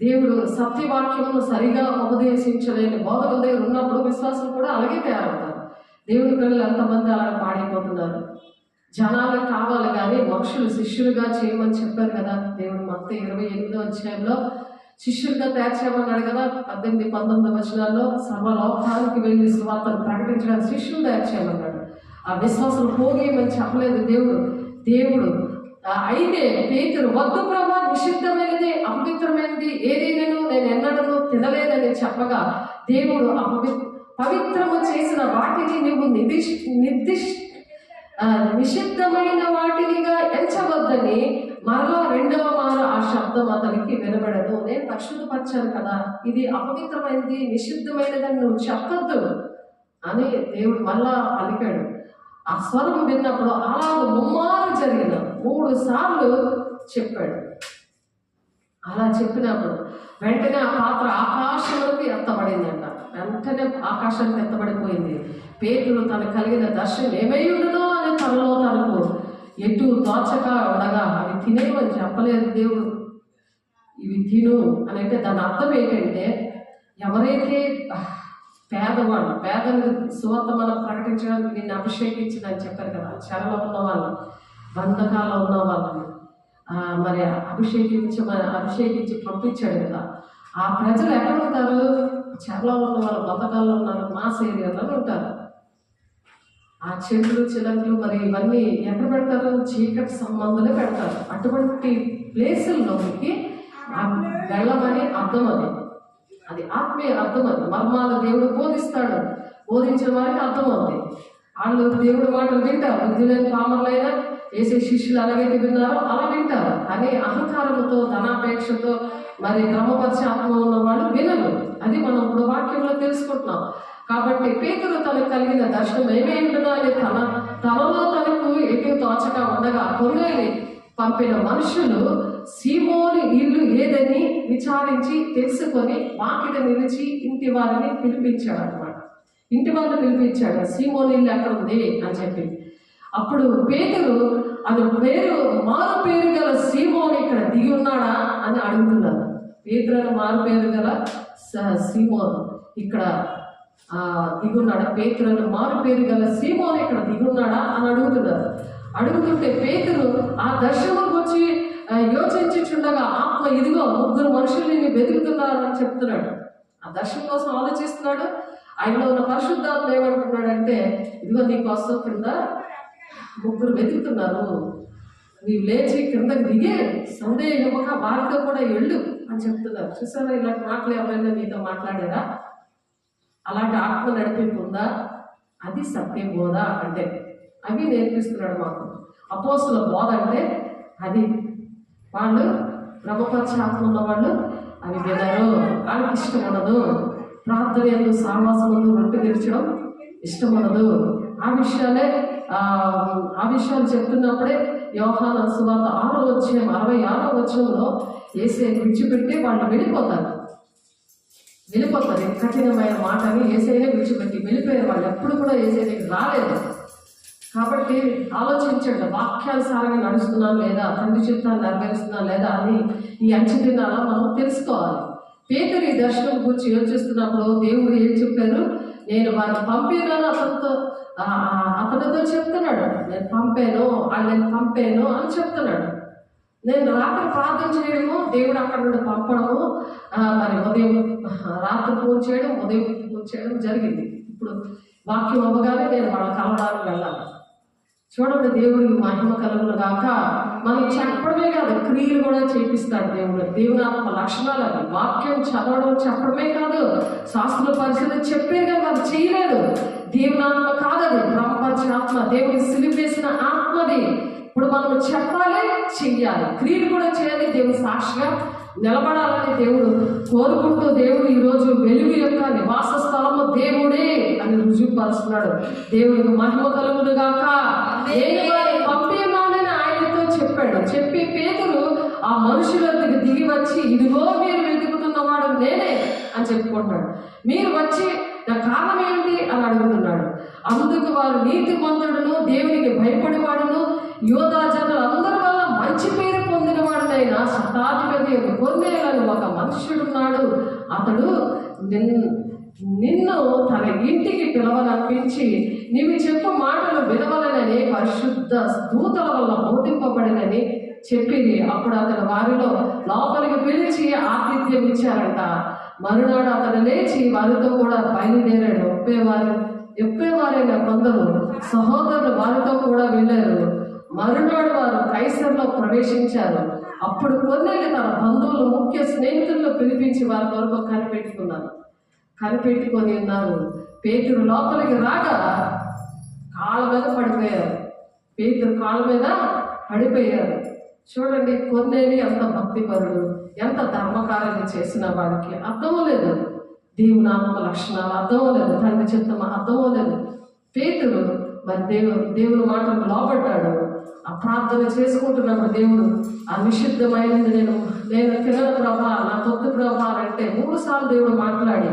దేవుడు సత్యవాక్యమును సరిగా ఉపదేశించలేని బోధకుల దగ్గర ఉన్నప్పుడు విశ్వాసం కూడా అలాగే తయారవుతారు. దేవుని పిల్లలు ఎంతమంది అలా పాడైపోతున్నారు. జనాలకు కావాలి కానీ మనుషులు శిష్యులుగా చేయమని చెప్పారు కదా దేవుడు. మత్తయి 28వ అధ్యాయంలో శిష్యులుగా తయారు చేయమన్నాడు కదా. 18, 19 వచనాల్లో సర్వలోకానికి వెళ్ళి సువార్తను ప్రకటించడానికి శిష్యులు తయారు చేయమన్నాడు. ఆ విశ్వాసం పోగేయమని చెప్పలేదు దేవుడు. అయితే పేతురు, వద్దు ప్రభా, నిషిద్ధమైనది, అపవిత్రమైనది ఏదైనా నేను ఎన్నడూ తినలేదని చెప్పగా దేవుడు పవిత్రము చేసిన వాటిని నువ్వు నిషిద్ధమైన వాటినిగా ఎంచవద్దని మరలా 2వ మారు ఆ శబ్దం అతనికి వినబడదు. నేను పరిశుద్ధపరిచాను కదా, ఇది అపవిత్రమైనది, నిషిద్ధమైనదని నువ్వు చెప్పొద్దు అని దేవుడు మళ్ళా పలికాడు. ఆ స్వరం విన్నప్పుడు అలా 3 మారు జరిగిన 3 సార్లు చెప్పాడు. అలా చెప్పినప్పుడు వెంటనే ఆ పాత్ర ఆకాశంలోకి ఎత్తబడిందంట. వెంటనే ఆకాశానికి ఎత్తబడిపోయింది. పేతురు తనకు కలిగిన దర్శనం ఏమయ్యుండునో అని తనలో తనకు ఎటు తోచక ఉండగా అవి తినేవని చెప్పలేదు దేవుడు. ఇవి తిను అని అంటే దాని అర్థం ఏంటంటే ఎవరైతే పేదలు సువార్త మనం ప్రకటించడానికి నిన్ను అభిషేకించిందని చెప్పారు కదా, చెరలో ఉన్న వాళ్ళు, బంధకాల్లో ఉన్న వాళ్ళని మరి అభిషేకించి పంపించాడు కదా. ఆ ప్రజలు ఎక్కడ ఉంటారు? చెరలో ఉన్న వాళ్ళు, బంధకాల్లో ఉన్నారు, మాస్ ఏరియాలో ఉంటారు. ఆ చెట్లు చిలకలు మరి ఇవన్నీ ఎక్కడ పెడతారు? చీకటి సంబంధాలే పెడతారు. అటువంటి ప్లేసుల్లోకి వెళ్ళమని అర్థం. అది ఆత్మీయ అర్థం. అది మర్మాల దేవుడు బోధిస్తాడు, బోధించిన వారికి అర్థం అవుతుంది. వాళ్ళు దేవుడి మాటలు వింటారు. బుద్ధిలేని పామర్లైనా వేసే శిష్యులు అలాగైతే విన్నారో అలా వింటారు. కానీ అహంకారంతో, ధనాపేక్షతో మరి క్రమపరిచే ఆత్మ ఉన్న వాళ్ళు వినరు. అది మనం ఇప్పుడు వాక్యంలో తెలుసుకుంటున్నాం. కాబట్టి పేతురు తనకు కలిగిన దర్శనం ఏమేంటున్నా అని తనలో తనకు ఎటు తోచగా ఉండగా కొర్నేలి పంపిన మనుషులు సీమోను ఇల్లు ఏదని విచారించి తెలుసుకొని వాకిట నిలిచి ఇంటి వారిని పిలిపించాడు అనమాట. ఇంటి వద్ద పిలిపించాడు, సీమోని ఇల్లు ఎక్కడ ఉంది అని చెప్పి. అప్పుడు పేతురు అది మారు పేరు గల సీమోని ఇక్కడ దిగి ఉన్నాడా అని అడుగుతున్నారు. పేతురు అని మారు పేరు గల సీమోను ఇక్కడ దిగున్నాడా, పేతురు అని మారు పేరు గల సీమోని ఇక్కడ దిగున్నాడా అని అడుగుతున్నారు. అడుగుతుంటే పేతురు ఆ దర్శనం వచ్చి యోచించుచుండగా ఆత్మ ఇదిగో 3 మనుషులు నిన్ను వెతుకుతున్నారు అని చెప్తున్నాడు. ఆ దర్శనం కోసం ఆలోచిస్తున్నాడు. ఆయనలో ఉన్న పరిశుద్ధాత్మ ఏమంటున్నాడంటే, ఇదిగో నీకోసం కింద 3 వెతుకుతున్నారు, నీవు లేచి కిందకి దిగే సందేహమక వారితో కూడా వెళ్ళు అని చెప్తున్నారు. చూసారా, ఇలాంటి మాటలు ఎవరైనా నీతో మాట్లాడారా? అలాంటి ఆత్మ నడిపింపు ఉందా? అది సత్య బోధ అంటే. అవి నేర్పిస్తున్నాడు మాకు. అపోస్తుల బోధ అంటే అది. వాళ్ళు బ్రహ్మపక్ష ఆత్మ ఉన్న వాళ్ళు అవి వినరు, వాళ్ళకి ఇష్టం ఉండదు. ప్రార్థన ఎందు సావాసం ముందు రొట్టె తెరచడం ఇష్టం ఉండదు. ఆ విషయాలు చెప్తున్నప్పుడే యోహాను సువార్త 6వ అధ్యాయం 66వ వచనంలో యేసయ్య విడిచిపెట్టి వాళ్ళు వెళ్ళిపోతారు. కఠినమైన మాటని యేసయ్యనే విడిచిపెట్టి వెళ్ళిపోయారు. వాళ్ళు ఎప్పుడు కూడా యేసయ్యకి రాలేదు. కాబట్టి ఆలోచించండి, వాక్యానుసారంగా నడుస్తున్నాం లేదా, తండ్రి చిత్తాన్ని నెరవేరుస్తున్నాం లేదా అని ఈ అంచెదినాలా మనం తెలుసుకోవాలి. పేతురు ఈ దర్శనం గురించి యోచిస్తున్నప్పుడు దేవుడు ఏం చెప్పారు? నేను వారిని పంపినాను, అతనితో చెప్తున్నాడు. నేను పంపాను అని చెప్తున్నాడు. నేను రాత్రి ప్రార్థన చేయడము, దేవుడు అక్కడ నుండి పంపడము, మరి ఉదయం రాత్రి ఫోన్ చేయడం, ఉదయం ఫోన్ చేయడం జరిగింది. ఇప్పుడు వాక్యం అవ్వగానే నేను వాళ్ళ కలవడానికి వెళ్ళాలి. చూడండి, దేవుడికి మహిమ కలుగును గాక. మనం చెప్పడమే కాదు, క్రియలు కూడా చేపిస్తాడు దేవుడు. దేవుని ఆత్మ లక్షణాలు అవి. వాక్యం చదవడం చెప్పడమే కాదు, శాస్త్ర పరిశీలన చెప్పే కాదు, అది చేయలేదు. దేవుని ఆత్మ కాదది, బ్రహ్మపరిచిన ఆత్మ, దేవుని సిలిపేసిన ఆత్మది. ఇప్పుడు మనం చెప్పాలి, చెయ్యాలి, క్రియలు కూడా చేయాలి, దేవుని సాక్షిగా నిలబడాలని దేవుడు కోరుకుంటూ, దేవుడు ఈరోజు వెలుగు యొక్క నివాస స్థలము దేవుడే అని రుజువుపరుస్తున్నాడు. దేవుడికి మహిమ కలుగును గాక. పంపేమానని ఆయనతో చెప్పాడు. చెప్పి పేతురు ఆ మనుషులకి దిగి వచ్చి, ఇదిగో మీరు వెతుకుతున్నవాడు నేనే అని చెప్పుకుంటున్నాడు. మీరు వచ్చి నా కారణం ఏంటి అని అడుగుతున్నాడు. అందుకు వారు నీతిమంతుడును, దేవునికి భయపడేవాడును, యోధా జనులు అందరి వల్ల మంచి పేరు పొందినవాడునైనా శతాధిపతి కొర్నేలని ఒక మనుష్యుడున్నాడు. అతడు నిన్ను తన ఇంటికి పిలవనప్పించి నీవు చెప్పు మాటలు వినవలనని పరిశుద్ధ దూతల వల్ల బోధింపబడినని చెప్పింది. అప్పుడు అతను వారిలో లోపలికి పిలిచి ఆతిథ్యం ఇచ్చారంట. మరునాడు అతను లేచి వారితో కూడా బయలుదేరాడు. ఎప్పేవారైన కొందరు సహోదరులు వారితో కూడా వెళ్ళారు. మరునాడు వారు కైసర్లో ప్రవేశించారు. అప్పుడు కొన్నేళ్ళు తన బంధువులు, ముఖ్య స్నేహితులను పిలిపించి వారి కొరకు కనిపెట్టుకొని ఉన్నారు. పేతురు లోపలికి రాగా కాళ్ళ మీద పడిపోయారు. పేతురు కాళ్ళ మీద పడిపోయారు. చూడండి, కొన్నేళ్ళు ఎంత భక్తిపరుడు, ఎంత ధర్మకార్యం చేసిన వాడికి అర్థం లేదు. దేవుని ఆత్మ లక్షణాలు అర్థం లేదు, తండ్రి చిత్తం అర్థం లేదు. పేతురు మరి దేవుని మాటలకు లోబడ్డాడు. ఆ ప్రార్థన చేసుకుంటున్నప్పుడు దేవుడు ఆ నిషిద్ధమైనది నేను తినను ప్రభా, నా తొత్తు ప్రభా అంటే 3 సార్లు దేవుడు మాట్లాడి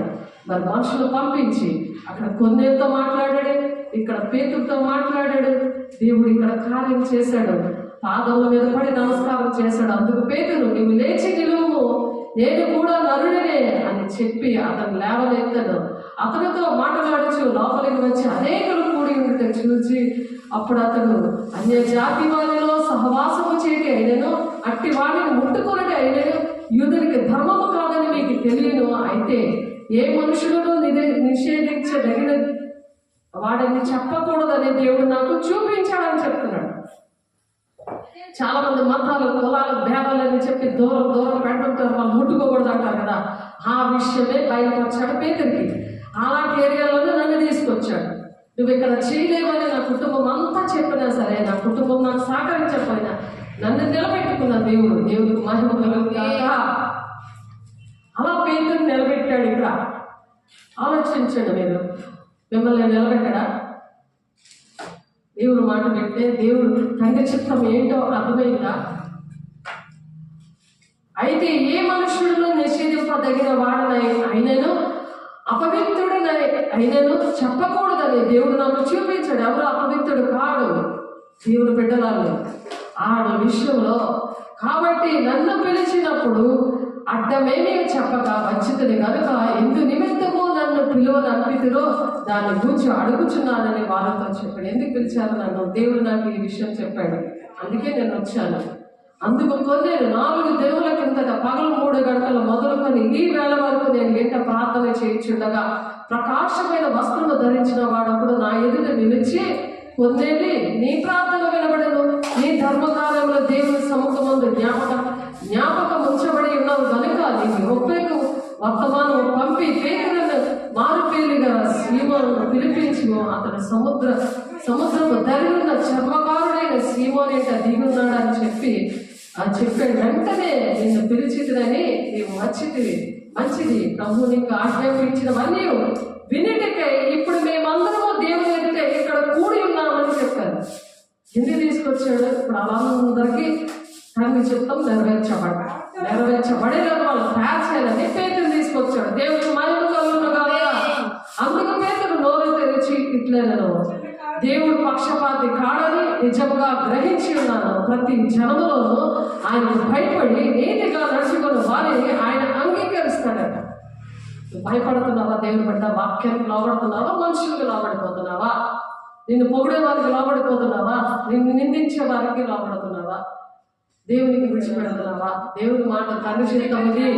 మరి మనుషులు పంపించి అక్కడ కొన్నేళ్ళతో మాట్లాడాడు, ఇక్కడ పేతురుతో మాట్లాడాడు. దేవుడు ఇక్కడ కార్యం చేశాడు. పాదముల మీద పడి నమస్కారం చేశాడు. అందుకు పేతురు, నువ్వు లేచి నిలువు, నేను కూడా నరుడినే అని చెప్పి అతను లేవనెత్తాడు. అతనితో మాట్లాడుచు లోపలికి వచ్చి అనేకులు కూడి ఉండటం చూచి అప్పుడు అతడు అన్య జాతి వారిలో సహవాసము చేయటి అయినను, అట్టి వాడిని ముట్టుకొనటి అయినను యూదునికి ధర్మము కాదని మీకు తెలియను. అయితే ఏ మనుషులను నిషేధించదగిన వాడిని చెప్పకూడదని దేవుడు నాకు చూపించాడని చెప్తున్నాడు. చాలా మంది మతాలు, కులాలు, భేదాలని చెప్పి దూరం పెడుతుంటారు. వాళ్ళు ముట్టుకోకూడదు అంటారు కదా. ఆ విషయమే బయటపరిచాడు పేతురికి. అలాంటి ఏరియాలోనే నన్ను తీసుకొచ్చాడు. నువ్వు ఇక్కడ చేయలేవని నా కుటుంబం అంతా చెప్పినా సరే, నా కుటుంబం నాకు సహకరించకపోయినా నన్ను నిలబెట్టుకున్న దేవుడికి మహిమ కలుగుగాక. అలా పేతురు నిలబెట్టాడు. ఇక్కడ ఆలోచించండి, మీరు మిమ్మల్ని నిలబెట్టడా? దేవుడు మాట పెడితే దేవుడు తండ్రి చిత్తం ఏంటో అర్థమైందా? అయితే ఏ మనుషులను నిషేధింపదగిన వాడనైనను అపవిత్రుడని అయినను చెప్పకూడదని దేవుడు నాకు చూపించాడు. ఎవరు అపవిత్రుడు కాడు, దేవుని బిడ్డలాలు ఆడ విషయంలో. కాబట్టి నన్ను పిలిచినప్పుడు అడ్డమేమీ చెప్పక వచ్చింది కనుక ఎందు నిమిత్తము నన్ను పిలువని అనిపితిరో దాన్ని గురించి అడుగుచున్నానని వారితో చెప్పాడు. ఎందుకు పిలిచారు నన్ను? దేవుడు నాకు ఈ విషయం చెప్పాడు, అందుకే నేను వచ్చాను. అందుకు కొన్ని 4 దేవుల కిందట పగలు 3 గంటలు మొదలుకొని ఈ వేళ వరకు నేను ఎంట ప్రార్థన చేయించుండగా ప్రకాశమైన వస్త్రము ధరించిన వాడప్పుడు నా ఎదుట నిలిచి, కొన్నేది నీ ప్రార్థన వినబడను, నీ ధర్మకార్యంలో దేవుని సముఖమందు జ్ఞాపకం ఉంచబడి ఉన్నావు కనుక నీకు ఒప్పేకు వర్తమానం పంపి పేరులను మారుపేలుగా సీమోను పిలిపించు. అతను సముద్రము ధరిన్న చర్మకారుడైన సీమోనేట దిగున్నాడని చెప్పాడు. వెంటనే నిన్ను పిలిచిదని నీవు వచ్చితివి, మంచిది, ప్రభు నీకు ఆజ్ఞాపించినవన్నీ వినిటికై ఇప్పుడు మేమందరము దేవుని ఎదుట ఇక్కడ కూడి ఉన్నామని చెప్పారు. ఎందుకు తీసుకొచ్చాడు? ఇప్పుడు వాళ్ళందరికీ తండ్రి చిత్తం నెరవేర్చబడేలా వాళ్ళు తయారు చేయాలని పేతురు తీసుకొచ్చాడు. దేవుడు మహిమ కలుగును గాక. అందుకు పేతురు నోరు తెరిచి ఇట్లేనను, దేవుడు పక్షపాతి కాడని నిజముగా గ్రహించి ఉన్నాను. ప్రతి జనములోనూ ఆయనకు భయపడి నీతిగా నడుచుకుని వారిని ఆయన అంగీకరిస్తాడట. భయపడుతున్నావా? దేవుని బిడ్డ వాక్యానికి లోబడుతున్నావా? మనుషులకు లోబడిపోతున్నావా? నిన్ను పొగిడే వారికి లోబడిపోతున్నావా? నిన్ను నిందించే వారికి లోబడుతున్నావా? దేవునికి విడిచిపెడుతున్నావా? దేవుని మాట తండ్రి చిత్తముది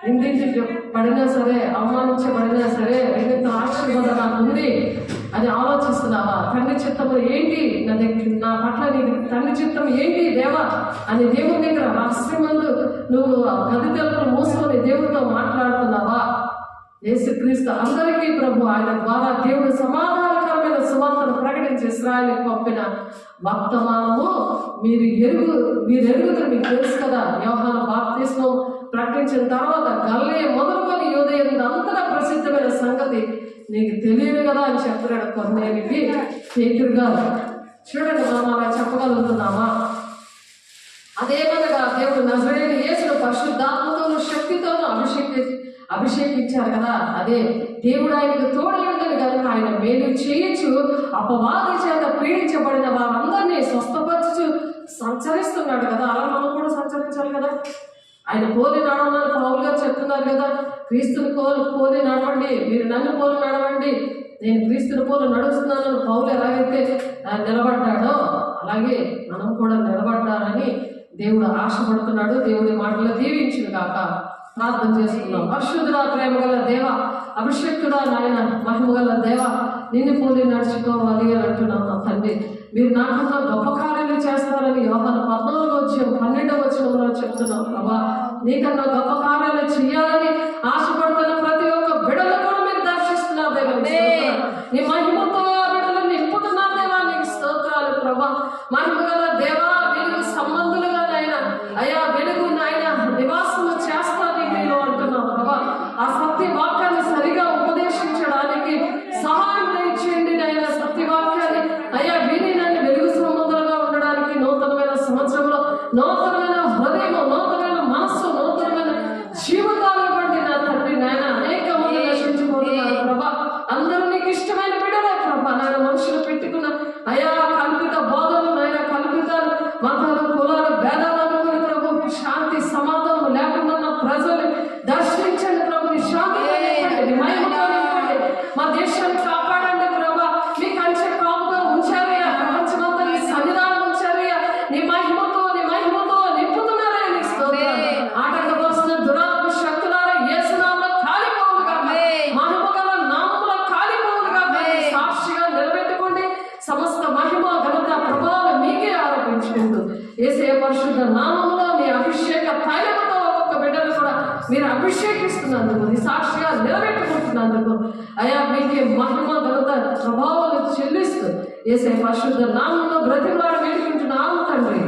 నిందించబడినా సరే, అవమానించబడినా సరే నిన్ను ఆశీర్వాదం నాకు ఉంది అని ఆలోచిస్తున్నావా? తండ్రి చిత్తము ఏంటి నా పట్ల, నీకు తండ్రి చిత్తం ఏంటి దేవా అని దేవుని దగ్గర రహస్యమందు నువ్వు గది తలుపులు మూసుకొని దేవుడితో మాట్లాడుతున్నావా? యేసుక్రీస్తు అందరికీ ప్రభు, ఆయన ద్వారా దేవుడు సమాధానకరమైన సువార్తను ప్రకటించి ఇశ్రాయేలుకు పంపిన వర్తమానము మీరు ఎరుగుతారు. మీకు తెలుసు కదా, యోహాను బాప్తిస్మం ప్రకటించిన తర్వాత గల్లే మొదలుకొని యూదయ అంతటా ప్రసిద్ధమైన సంగతి నీకు తెలియదు కదా అని చెప్పాడు కొన్నేళ్ళకి పేతురు గారు. చూడండి, మనం అలా చెప్పగలుగుతున్నామా? అదేమనగా దేవుడు నజరేయుడైన యేసును పరిశుద్ధాత్మతోను శక్తితోనూ అభిషేకించారు కదా. అదే దేవుడు ఆయనకు తోడైందని కనుక ఆయన మేలు చేయొచ్చు అపవాది చేత పీడించబడిన వారందరినీ స్వస్థపరచు సంచరిస్తున్నాడు కదా. అలా మనం కూడా సంచరించాలి కదా. ఆయన పోలి నడవమని పౌలు గారు చెప్తున్నారు కదా. క్రీస్తుని పోలి నడవండి, మీరు నన్ను పోలి నడవండి, నేను క్రీస్తుని పోలి నడుస్తున్నాను. పౌలు ఎలాగైతే నిలబడ్డాడో అలాగే మనం కూడా నిలబడ్డారని దేవుడు ఆశపడుతున్నాడు. దేవుడి మాటలు దీవించును కాక. ప్రార్థన చేసుకున్నాం. పరిశుద్ధుడా, ప్రేమగల దేవ, అభిషేక్తుడా, నాయన మహిమగల దేవ, నిన్ను పోలి నడుచుకోవాలి అని అంటున్నాం నా తండ్రి. మీరు నాకన్నా గొప్ప కార్యాలు చేస్తారని యోహాను 14:12 చెప్తున్నాం ప్రభా. నీకన్నా గొప్ప కార్యాలు చేయాలని ఆశపడుతున్న ప్రతి ఒక్క బిడ్డలు కూడా మీరు దర్శిస్తున్నారు దేవా. నీ మహిమతో ఆ బిడ్డలు నింపుతున్నారు దేవా. నీకు స్తోత్రాలు ప్రభా. మహిమగల దేవా, వెలుగు సంబంధులుగా నాయన అయా వెలుగు నాయన నివాసము చేస్తారు మీలో అంటున్నాం ప్రభా. ఆ సత్య వాక్యాన్ని సరిగా ఉపదేశించడానికి సహాయం చేయండి నాయన. సత్యవాక్యాన్ని అయ్యా విని నన్ను వెలుగు సంబంధాలుగా ఉండడానికి నూతనమైన సంవత్సరంలో నూతనమైన హృదయం, నూతనమైన మనస్సు, నూతనమైన జీవితాలు ఇవ్వండి నా తండ్రి నాయన. అనేక మంది నశించిపోతున్నారు ప్రభా. అందరూ నీకు ఇష్టమైన బిడ్డలే ప్రభా. నాయన మనుషులు పెట్టుకున్న అయా కల్పిత బోధనలు, నాయన కల్పితాలు, మతాలు, కులాలు, భేదాలు అనుకుని ప్రభు శాంతి సమాధానం లేకుండా ప్రజలు దర్శించండి ప్రభు. నీ శాంతి మా దేశాన్ని కాపాడండి ప్రభా. మీ కంచె కాపుగా ఉంచారయ్యా. ప్రపంచమంతా నీ సన్నిధానం ఉంచారయ్యా. నీ మహిమతో నింపుతున్నారా. నీ స్తోత్రం. ఆటంకపరుస్తున్న దురాత్మ శక్తులారా యేసునామములో కాలిపోవులుగా, మహిమగల నామములో కాలిపోవులుగా సాక్షిగా నిలబెట్టుకోండి. సమస్త మహిమ, ఘనత, ప్రభావం మీకే ఆరోపించుకుంటూ యేసయ్య పరిశుద్ధ నామములో నీ అభిషేక తైలముతో ఒక్కొక్క బిడ్డలు కూడా మీరు అభిషేకిస్తున్నందుకు, నీ సాక్షిగా నిలబెట్టుకుంటున్నందుకు అయా మీకే మహిమ, ఘనత, ప్రభావాలు చెల్లిస్తూ యేసయ్య పరిశుద్ధ నామములో బ్రతిమలాడి వేడుకుంటున్నాము తండ్రి.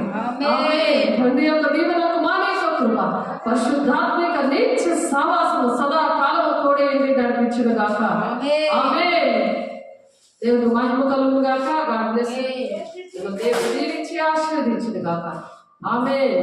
తండ్రి యొక్క దీవెనకు మానేక కృప, పరిశుద్ధాత్మిక నిత్య సావాసము సదాకాలము తోడేయండి నడిపించును గాక. ఆమేన్. దేవుడు మహిమ కలుగును గాక. God bless you. దేవుడు దీవించి ఆశీర్వదించును గాక. ఆమేన్.